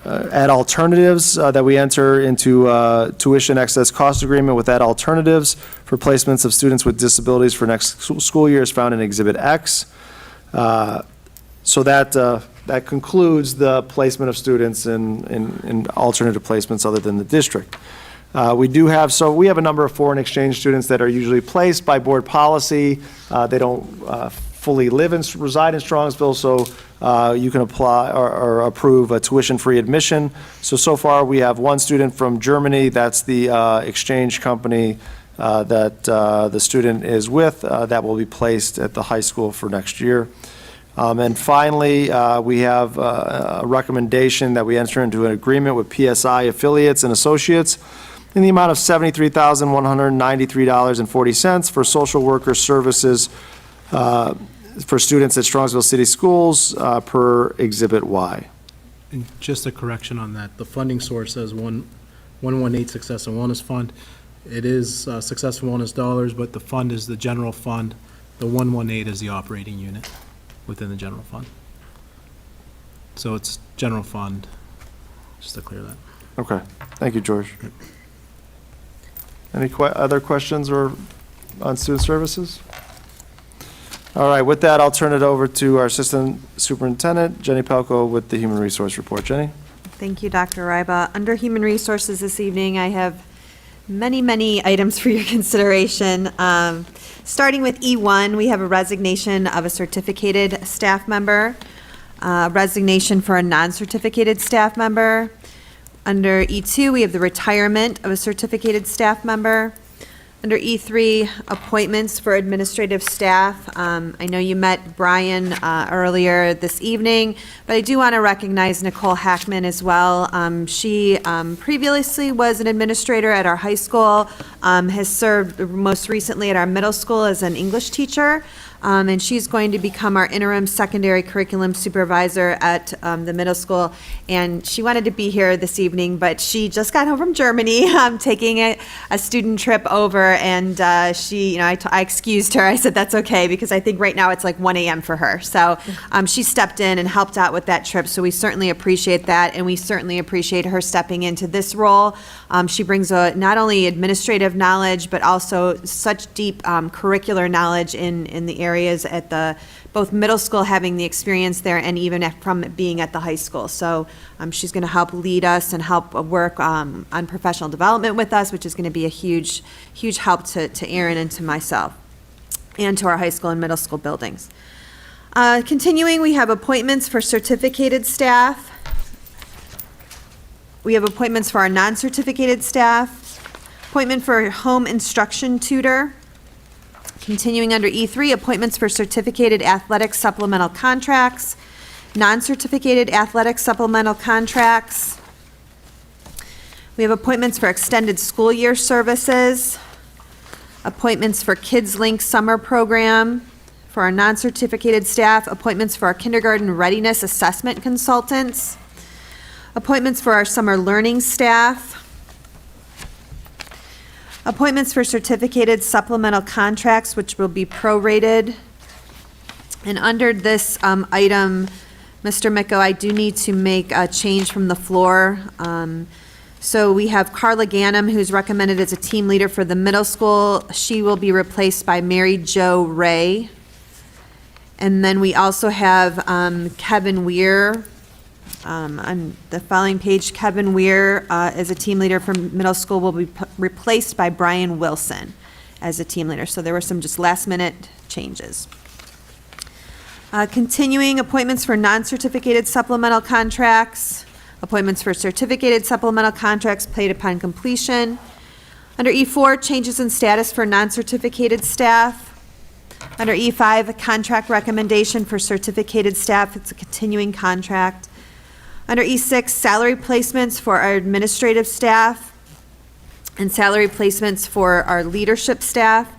At Alternatives, that we enter into tuition excess cost agreement with At Alternatives for placements of students with disabilities for next school year is found in Exhibit X. So that concludes the placement of students in alternative placements other than the district. We have a number of foreign exchange students that are usually placed by board policy. They don't fully reside in Strongsville, so you can apply or approve a tuition-free admission. So far, we have one student from Germany. That's the exchange company that the student is with that will be placed at the high school for next year. And finally, we have a recommendation that we enter into an agreement with PSI Affiliates and Associates in the amount of $73,193.40 for social worker services for students at Strongsville City Schools per Exhibit Y. And just a correction on that, the funding source says 118 Success and Wellness Fund. It is Success and Wellness dollars, but the fund is the general fund. The 118 is the operating unit within the general fund. So it's general fund, just to clear that. Okay, thank you, George. Any other questions or on student services? All right, with that, I'll turn it over to our Assistant Superintendent, Jenny Pelko, with the Human Resource Report. Jenny? Thank you, Dr. Riba. Under Human Resources this evening, I have many items for your consideration. Starting with E1, we have a resignation of a certificated staff member, resignation for a non-certificated staff member. Under E2, we have the retirement of a certificated staff member. Under E3, appointments for administrative staff. I know you met Brian earlier this evening, but I do want to recognize Nicole Hackman as well. She previously was an administrator at our high school, has served most recently at our middle school as an English teacher, and she's going to become our interim secondary curriculum supervisor at the middle school. And she wanted to be here this evening, but she just got home from Germany, taking a student trip over, and she, I excused her. I said, that's okay, because I think right now it's like 1 a.m. for her. So she stepped in and helped out with that trip, so we certainly appreciate that, and we certainly appreciate her stepping into this role. She brings not only administrative knowledge, but also such deep curricular knowledge in the areas at the both middle school, having the experience there, and even from being at the high school. So she's going to help lead us and help work on professional development with us, which is going to be a huge help to Aaron and to myself, and to our high school and middle school buildings. Continuing, we have appointments for certificated staff. We have appointments for our non-certificated staff, appointment for home instruction tutor. Continuing under E3, appointments for certificated athletic supplemental contracts, non-certificated athletic supplemental contracts. We have appointments for extended school year services, appointments for Kids Link summer program, for our non-certificated staff, appointments for our kindergarten readiness assessment consultants, appointments for our summer learning staff, appointments for certificated supplemental contracts, which will be prorated. And under this item, Mr. Micko, I do need to make a change from the floor. So we have Carla Ganem, who's recommended as a team leader for the middle school. She will be replaced by Mary Jo Ray. And then we also have Kevin Weir. On the following page, Kevin Weir as a team leader for middle school will be replaced by Brian Wilson as a team leader. So there were some just last minute changes. Continuing, appointments for non-certificated supplemental contracts, appointments for certificated supplemental contracts paid upon completion. Under E4, changes in status for non-certificated staff. Under E5, a contract recommendation for certificated staff. It's a continuing contract. Under E6, salary placements for our administrative staff and salary placements for our leadership staff.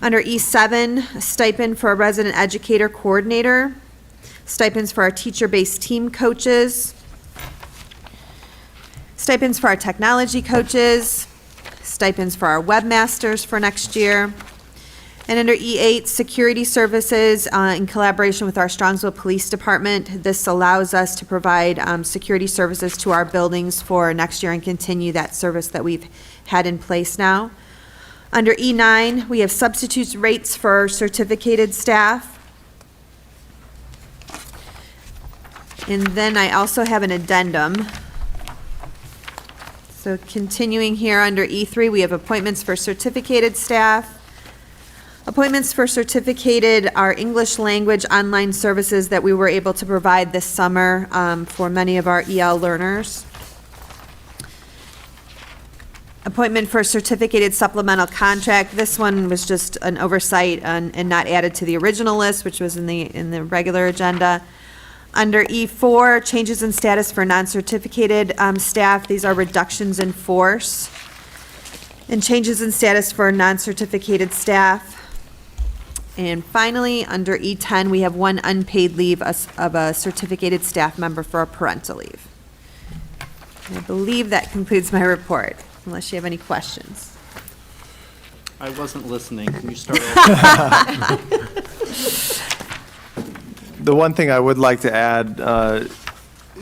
Under E7, a stipend for a resident educator coordinator, stipends for our teacher-based team coaches, stipends for our technology coaches, stipends for our webmasters for next year. And under E8, security services in collaboration with our Strongsville Police Department. This allows us to provide security services to our buildings for next year and continue that service that we've had in place now. Under E9, we have substitute rates for certificated staff. And then I also have an addendum. So continuing here under E3, we have appointments for certificated staff. Appointments for certificated our English language online services that we were able to provide this summer for many of our EL learners. Appointment for certificated supplemental contract. This one was just an oversight and not added to the original list, which was in the regular agenda. Under E4, changes in status for non-certificated staff. These are reductions in force. And changes in status for non-certificated staff. And finally, under E10, we have one unpaid leave of a certificated staff member for a parental leave. And I believe that concludes my report, unless you have any questions. I wasn't listening. Can you start over? The one thing I would like to add,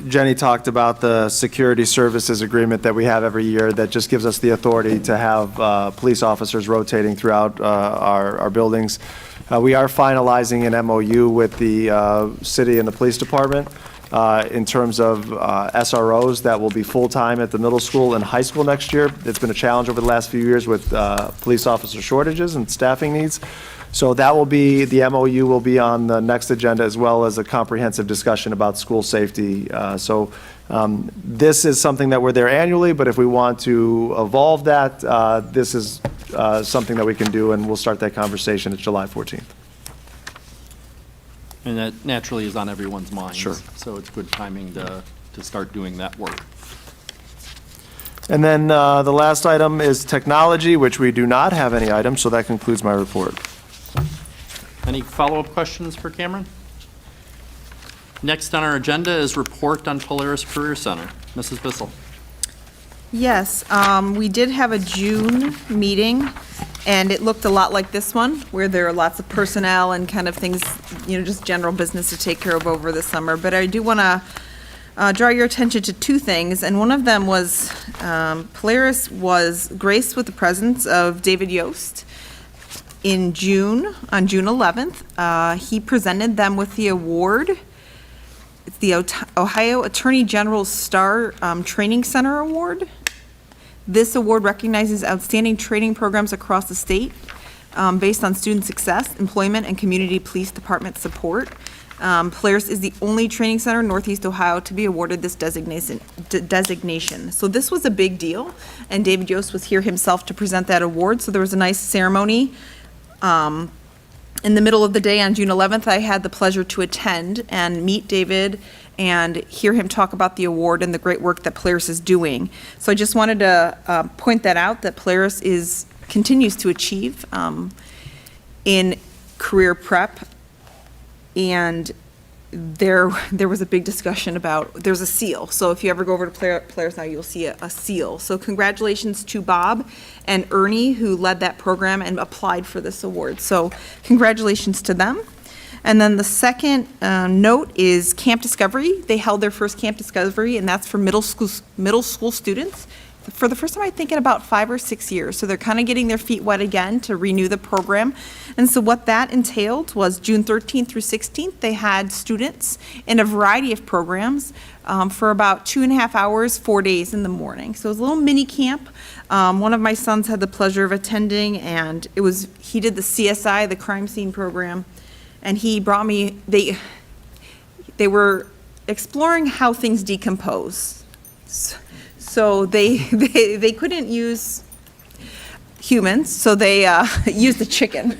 Jenny talked about the security services agreement that we have every year that just gives us the authority to have police officers rotating throughout our buildings. We are finalizing an MOU with the city and the police department in terms of SROs that will be full-time at the middle school and high school next year. It's been a challenge over the last few years with police officer shortages and staffing needs. So that will be, the MOU will be on the next agenda, as well as a comprehensive discussion about school safety. This is something that we're there annually, but if we want to evolve that, this is something that we can do, and we'll start that conversation at July 14th. And that naturally is on everyone's minds. Sure. So it's good timing to start doing that work. And then the last item is technology, which we do not have any items, so that concludes my report. Any follow-up questions for Cameron? Next on our agenda is report on Polaris Career Center. Mrs. Bissell. Yes, we did have a June meeting, and it looked a lot like this one, where there are lots of personnel and kind of things, just general business to take care of over the summer. But I do want to draw your attention to two things, and one of them was Polaris was graced with the presence of David Yost in June, on June 11th. He presented them with the award. It's the Ohio Attorney General's Star Training Center Award. This award recognizes outstanding training programs across the state based on student success, employment, and community police department support. Polaris is the only training center in Northeast Ohio to be awarded this designation. So this was a big deal, and David Yost was here himself to present that award. So there was a nice ceremony. In the middle of the day on June 11th, I had the pleasure to attend and meet David and hear him talk about the award and the great work that Polaris is doing. So I just wanted to point that out, that Polaris continues to achieve in career prep. And there was a big discussion about, there's a seal. So if you ever go over to Polaris now, you'll see a seal. So congratulations to Bob and Ernie, who led that program and applied for this award. So congratulations to them. And then the second note is Camp Discovery. They held their first Camp Discovery, and that's for middle school students for the first time, I think, in about 5 or 6 years. So they're kind of getting their feet wet again to renew the program. And so what that entailed was June 13th through 16th, they had students in a variety of programs for about 2.5 hours, 4 days in the morning. So it was a little mini camp. One of my sons had the pleasure of attending, and he did the CSI, the crime scene program, and he brought me, they were exploring how things decompose. So they couldn't use humans, so they used the chicken.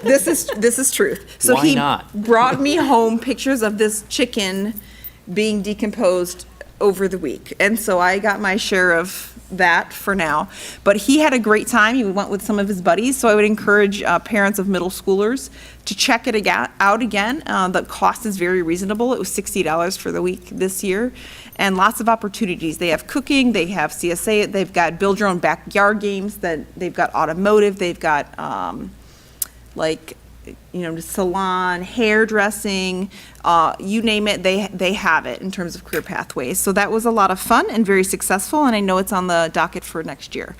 This is truth. So Why not? brought me home pictures of this chicken being decomposed over the week, and so I got my share of that for now. But he had a great time. He went with some of his buddies, so I would encourage parents of middle schoolers to check it out again. The cost is very reasonable. It was $60 for the week this year, and lots of opportunities. They have cooking, they have CSA, they've got build your own backyard games, they've got automotive, they've got salon, hairdressing, you name it, they have it in terms of career pathways. So that was a lot of fun and very successful, and I know it's on the docket for next year.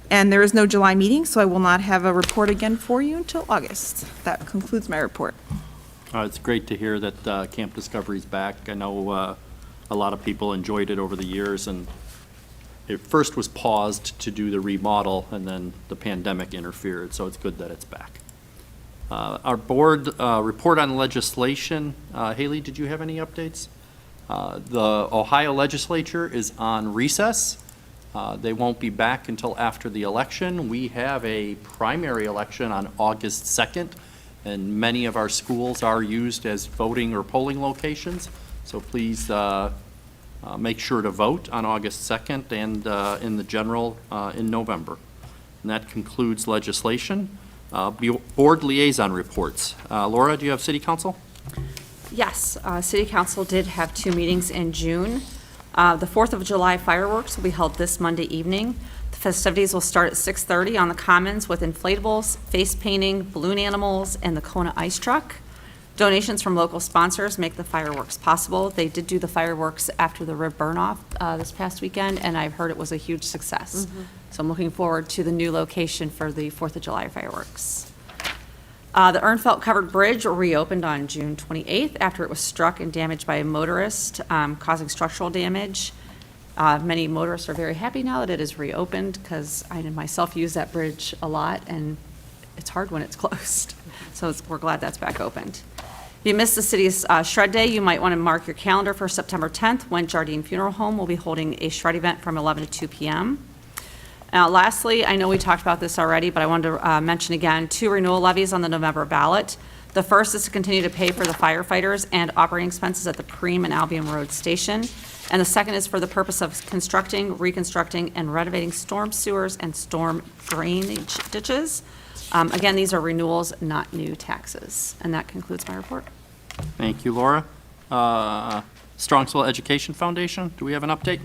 And there is no July meeting, so I will not have a report again for you until August. That concludes my report. It's great to hear that Camp Discovery's back. I know a lot of people enjoyed it over the years, and it first was paused to do the remodel, and then the pandemic interfered, so it's good that it's back. Our board report on legislation. Haley, did you have any updates? The Ohio legislature is on recess. They won't be back until after the election. We have a primary election on August 2nd, and many of our schools are used as voting or polling locations. So please make sure to vote on August 2nd and in the general in November. And that concludes legislation. Board liaison reports. Laura, do you have city council? Yes, City Council did have 2 meetings in June. The 4th of July fireworks will be held this Monday evening. The festivities will start at 6:30 on the Commons with inflatables, face painting, balloon animals, and the Kona ice truck. Donations from local sponsors make the fireworks possible. They did do the fireworks after the Riba burn-off this past weekend, and I've heard it was a huge success. So I'm looking forward to the new location for the 4th of July fireworks. The Ironfelt covered bridge reopened on June 28th after it was struck and damaged by a motorist, causing structural damage. Many motorists are very happy now that it is reopened, because I myself use that bridge a lot, and it's hard when it's closed. So we're glad that's back opened. If you missed the city's Shred Day, you might want to mark your calendar for September 10th, when Jardine Funeral Home will be holding a shred event from 11 to 2 p.m. Lastly, I know we talked about this already, but I wanted to mention again, 2 renewal levies on the November ballot. The first is to continue to pay for the firefighters and operating expenses at the Preem and Albion Road Station. And the second is for the purpose of constructing, reconstructing, and renovating storm sewers and storm drainage ditches. Again, these are renewals, not new taxes. And that concludes my report. Thank you, Laura. Strongsville Education Foundation, do we have an update?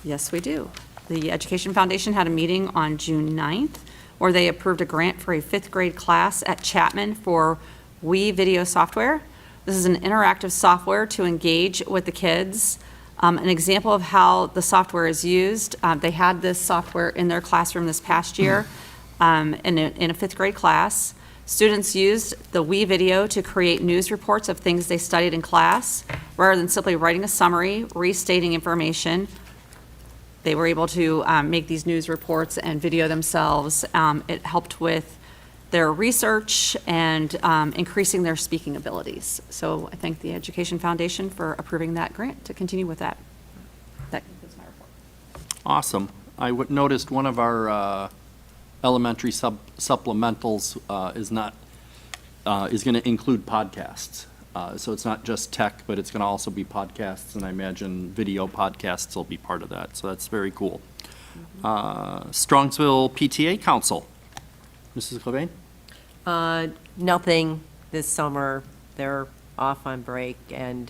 Yes, we do. The Education Foundation had a meeting on June 9th where they approved a grant for a 5th grade class at Chapman for Wii video software. This is an interactive software to engage with the kids. An example of how the software is used, they had this software in their classroom this past year in a 5th grade class. Students used the Wii video to create news reports of things they studied in class. Rather than simply writing a summary, restating information, they were able to make these news reports and video themselves. It helped with their research and increasing their speaking abilities. So I thank the Education Foundation for approving that grant to continue with that. That concludes my report. Awesome. I noticed one of our elementary supplementals is going to include podcasts. So it's not just tech, but it's going to also be podcasts, and I imagine video podcasts will be part of that. So that's very cool. Strongsville PTA Council. Mrs. Clevain? Nothing this summer. They're off on break, and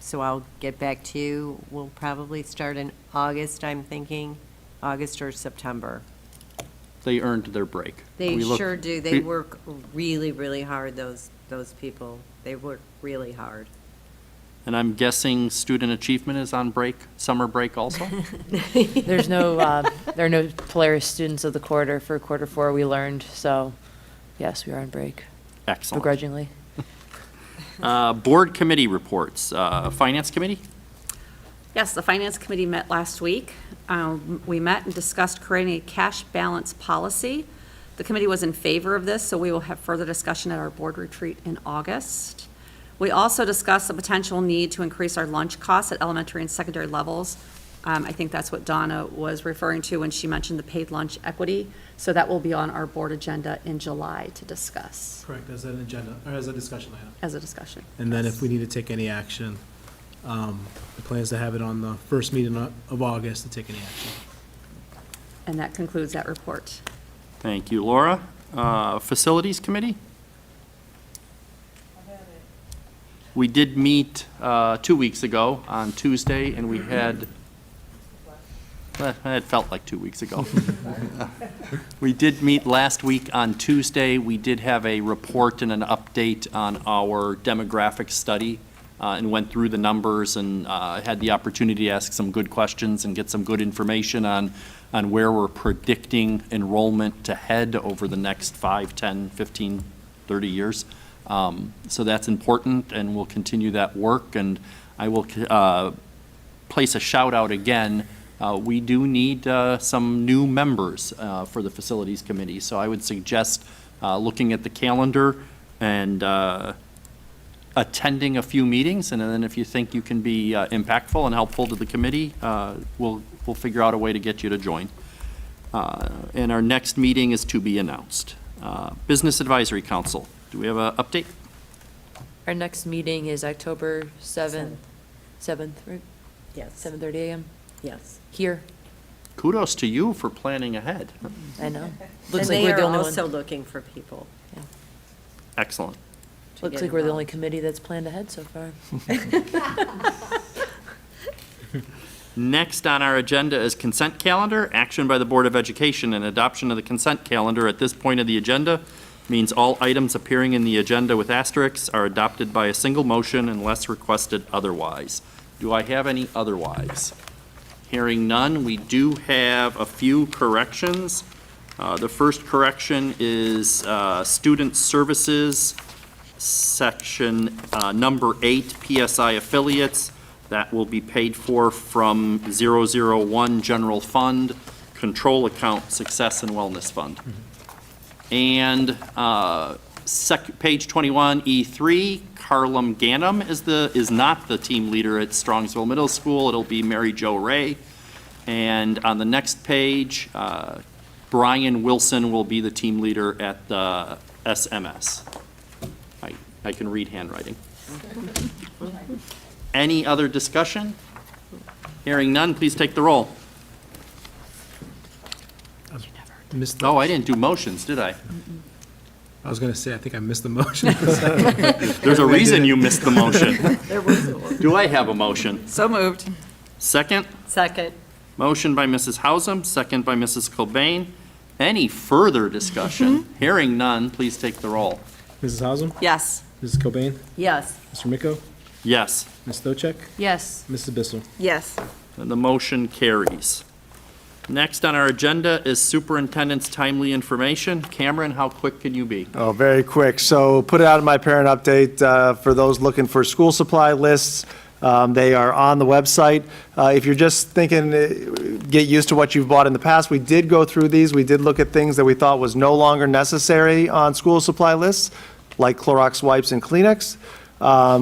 so I'll get back to you. We'll probably start in August, I'm thinking, August or September. They earned their break. They sure do. They work really, really hard, those people. They work really hard. And I'm guessing student achievement is on break, summer break also? There's no, there are no Polaris students of the quarter for quarter 4, we learned, so yes, we are on break. Excellent. Begrudgingly. Board committee reports. Finance committee? Yes, the Finance Committee met last week. We met and discussed creating a cash balance policy. The committee was in favor of this, so we will have further discussion at our board retreat in August. We also discussed the potential need to increase our lunch costs at elementary and secondary levels. I think that's what Donna was referring to when she mentioned the paid lunch equity. So that will be on our board agenda in July to discuss. Correct, as an agenda, or as a discussion item. As a discussion. And then if we need to take any action, the plan is to have it on the first meeting of August to take any action. And that concludes that report. Thank you, Laura. Facilities committee? We did meet 2 weeks ago on Tuesday, and we had, it felt like 2 weeks ago. We did meet last week on Tuesday. We did have a report and an update on our demographic study and went through the numbers and had the opportunity to ask some good questions and get some good information on where we're predicting enrollment to head over the next 5, 10, 15, 30 years. So that's important, and we'll continue that work. And I will place a shout out again. We do need some new members for the Facilities Committee. So I would suggest looking at the calendar and attending a few meetings. And then if you think you can be impactful and helpful to the committee, we'll figure out a way to get you to join. And our next meeting is to be announced. Business Advisory Council. Do we have an update? Our next meeting is October 7th, right? Yes. 7:30 a.m. Yes. Here. Kudos to you for planning ahead. I know. And Looks like they we're the are only also one. looking for people. Excellent. Looks get like we're the only involved. committee that's planned ahead so far. Next on our agenda is consent calendar. Action by the Board of Education and adoption of the consent calendar at this point of the agenda means all items appearing in the agenda with asterisks are adopted by a single motion unless requested otherwise. Do I have any otherwise? Hearing none, we do have a few corrections. The first correction is Student Services, section number 8, PSI affiliates. That will be paid for from 001 General Fund, Control Account, Success and Wellness Fund. And page 21, E3, Carlum Ganem is not the team leader at Strongsville Middle School. It'll be Mary Jo Ray. And on the next page, Brian Wilson will be the team leader at the SMS. I can read handwriting. Any other discussion? Hearing none, please take the roll. Missed Oh, I didn't do motions, did I? I was gonna say, I think I missed the motion. There's a reason you missed the motion. Do I have a motion? So moved. Second? Second. Motion by Mrs. Hausum, second by Mrs. Cobain. Any further discussion? Hearing none, please take the roll. Mrs. Hausum, Yes. Mrs. Cobain, Yes. Mr. Miko, Yes, Ms. Stochek, Yes. Mrs. Bissell. Yes. and the motion carries. Next on our agenda is superintendent's timely information. Cameron, how quick can you be? Oh, very quick. So put it out in my parent update for those looking for school supply lists. They are on the website. If you're just thinking, get used to what you've bought in the past, we did go through these. We did look at things that we thought was no longer necessary on school supply lists, like Clorox wipes and Kleenex.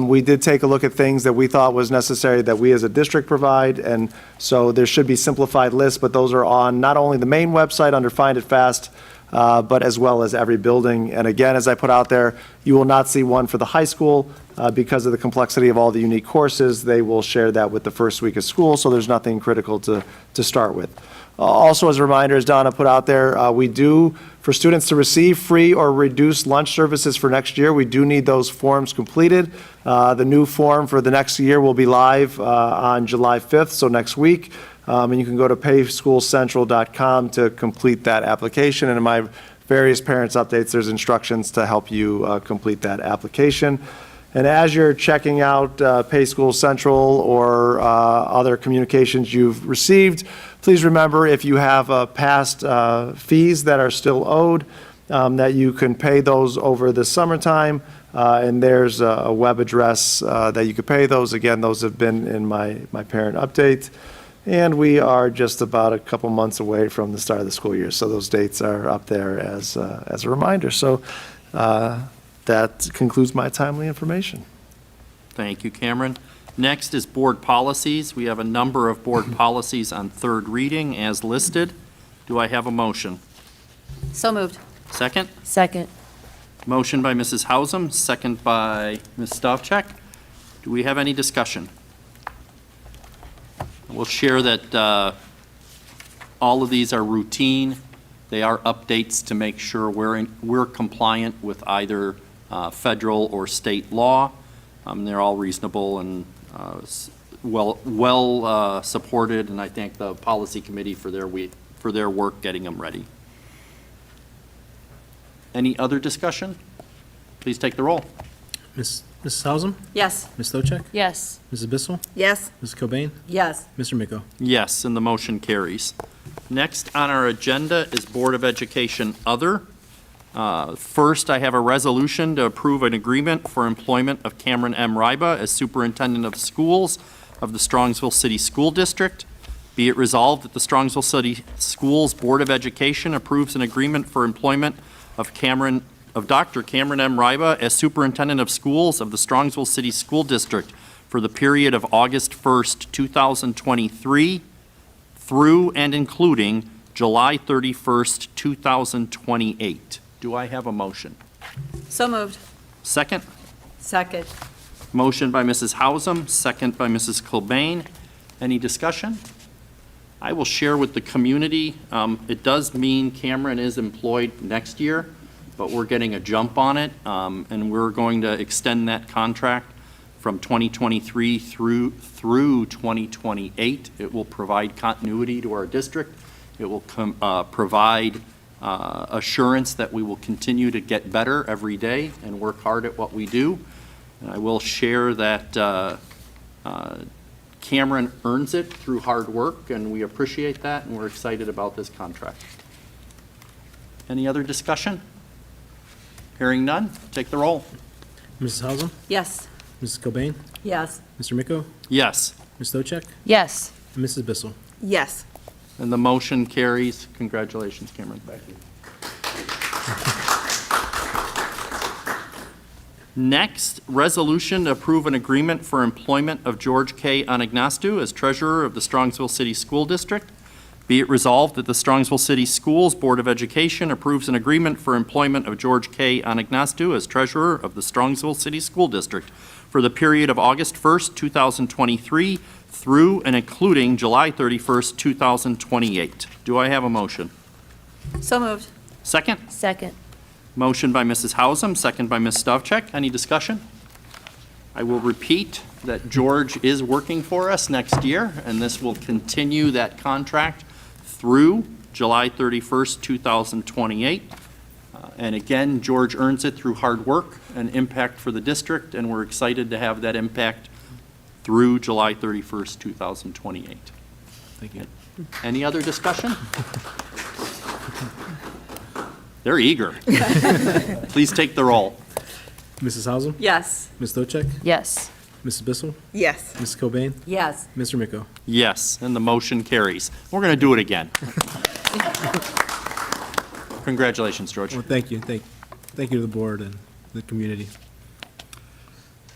We did take a look at things that we thought was necessary that we as a district provide, and so there should be simplified lists, but those are on not only the main website under Find It Fast, but as well as every building. And again, as I put out there, you will not see one for the high school because of the complexity of all the unique courses. They will share that with the first week of school, so there's nothing critical to start with. Also, as a reminder, as Donna put out there, we do, for students to receive free or reduced lunch services for next year, we do need those forms completed. The new form for the next year will be live on July 5th, so next week. And you can go to payschoolcentral.com to complete that application. And in my various parents' updates, there's instructions to help you complete that application. And as you're checking out Pay School Central or other communications you've received, please remember if you have past fees that are still owed, that you can pay those over the summertime. And there's a web address that you could pay those. Again, those have been in my parent update. And we are just about a couple months away from the start of the school year. So those dates are up there as a reminder. So that concludes my timely information. Thank you, Cameron. Next is board policies. We have a number of board policies on third reading as listed. Do I have a motion? So moved. Second? Second. Motion by Mrs. Hausum, second by Ms. Stavcek. Do we have any discussion? We'll share that all of these are routine. They are updates to make sure we're compliant with either federal or state law. They're all reasonable and well supported, and I thank the policy committee for their work getting them ready. Any other discussion? Please take the roll. Mrs. Hausum, Yes. Ms. Stochek, Yes. Mrs. Bissell, Yes. Mrs. Cobain, Yes. Mr. Miko. Yes, and the motion carries. Next on our agenda is Board of Education Other. First, I have a resolution to approve an agreement for employment of Cameron M. Riba as Superintendent of Schools of the Strongsville City School District. Be it resolved that the Strongsville City Schools Board of Education approves an agreement for employment of Dr. Cameron M. Riba as Superintendent of Schools of the Strongsville City School District for the period of August 1st, 2023 through and including July 31st, 2028. Do I have a motion? So moved. Second? Second. Motion by Mrs. Hausum, second by Mrs. Cobain. Any discussion? I will share with the community. It does mean Cameron is employed next year, but we're getting a jump on it, and we're going to extend that contract from 2023 through 2028. It will provide continuity to our district. It will provide assurance that we will continue to get better every day and work hard at what we do. And I will share that Cameron earns it through hard work, and we appreciate that, and we're excited about this contract. Any other discussion? Hearing none, take the roll. Mrs. Hausum, Yes. Mrs. Cobain, Yes. Mr. Miko, Yes, Ms. Stochek, Yes. and Mrs. Bissell. Yes. and the motion carries. Congratulations, Cameron. Thank you. Next, resolution to approve an agreement for employment of George K. Anagnostou as treasurer of the Strongsville City School District. Be it resolved that the Strongsville City Schools Board of Education approves an agreement for employment of George K. Anagnostou as treasurer of the Strongsville City School District for the period of August 1st, 2023 through and including July 31st, 2028. Do I have a motion? So moved. Second? Second. Motion by Mrs. Hausum, second by Ms. Stavcek. Any discussion? I will repeat that George is working for us next year, and this will continue that contract through July 31st, 2028. And again, George earns it through hard work and impact for the district, and we're excited to have that impact through July 31st, 2028. Thank you. Any other discussion? They're eager. Please take the roll. Mrs. Hausum? Yes. Ms. Stochek? Yes. Mrs. Bissell? Yes. Mrs. Cobain? Yes. Mr. Miko? Yes, and the motion carries. We're going to do it again. Congratulations, George. Well, thank you. Thank you to the board and the community.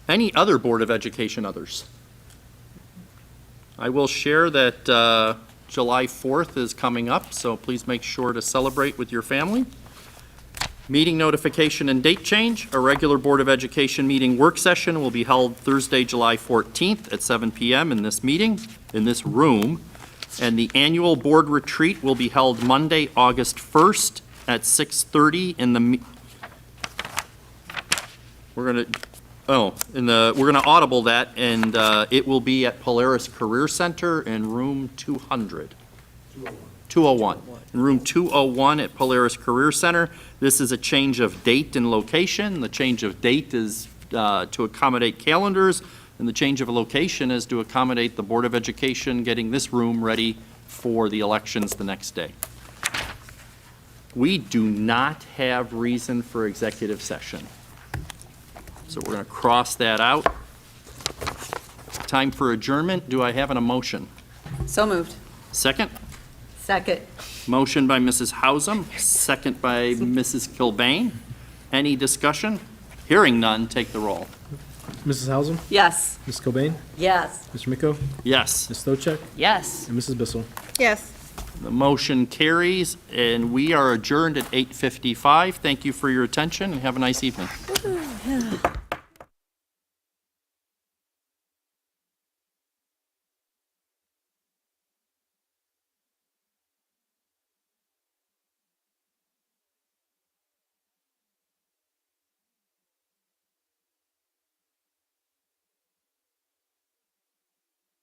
Any other Board of Education others? I will share that July 4th is coming up, so please make sure to celebrate with your family. Meeting notification and date change. A regular Board of Education meeting work session will be held Thursday, July 14th at 7 p.m. in this room. And the annual board retreat will be held Monday, August 1st at 6:30 in the, we're going to audible that, and it will be at Polaris Career Center in room 200. 201. In room 201 at Polaris Career Center. This is a change of date and location. The change of date is to accommodate calendars, and the change of location is to accommodate the Board of Education getting this room ready for the elections the next day. We do not have reason for executive session. So we're going to cross that out. Time for adjournment. Do I have an emotion? So moved. Second? Second. Motion by Mrs. Hausum, second by Mrs. Kilbane. Any discussion? Hearing none, take the roll. Mrs. Hausum? Yes. Ms. Cobain? Yes. Mr. Miko? Yes, Ms. Stochek? Yes. And Mrs. Bissell? Yes. the motion carries, and we are adjourned at 8:55. Thank you for your attention, and have a nice evening.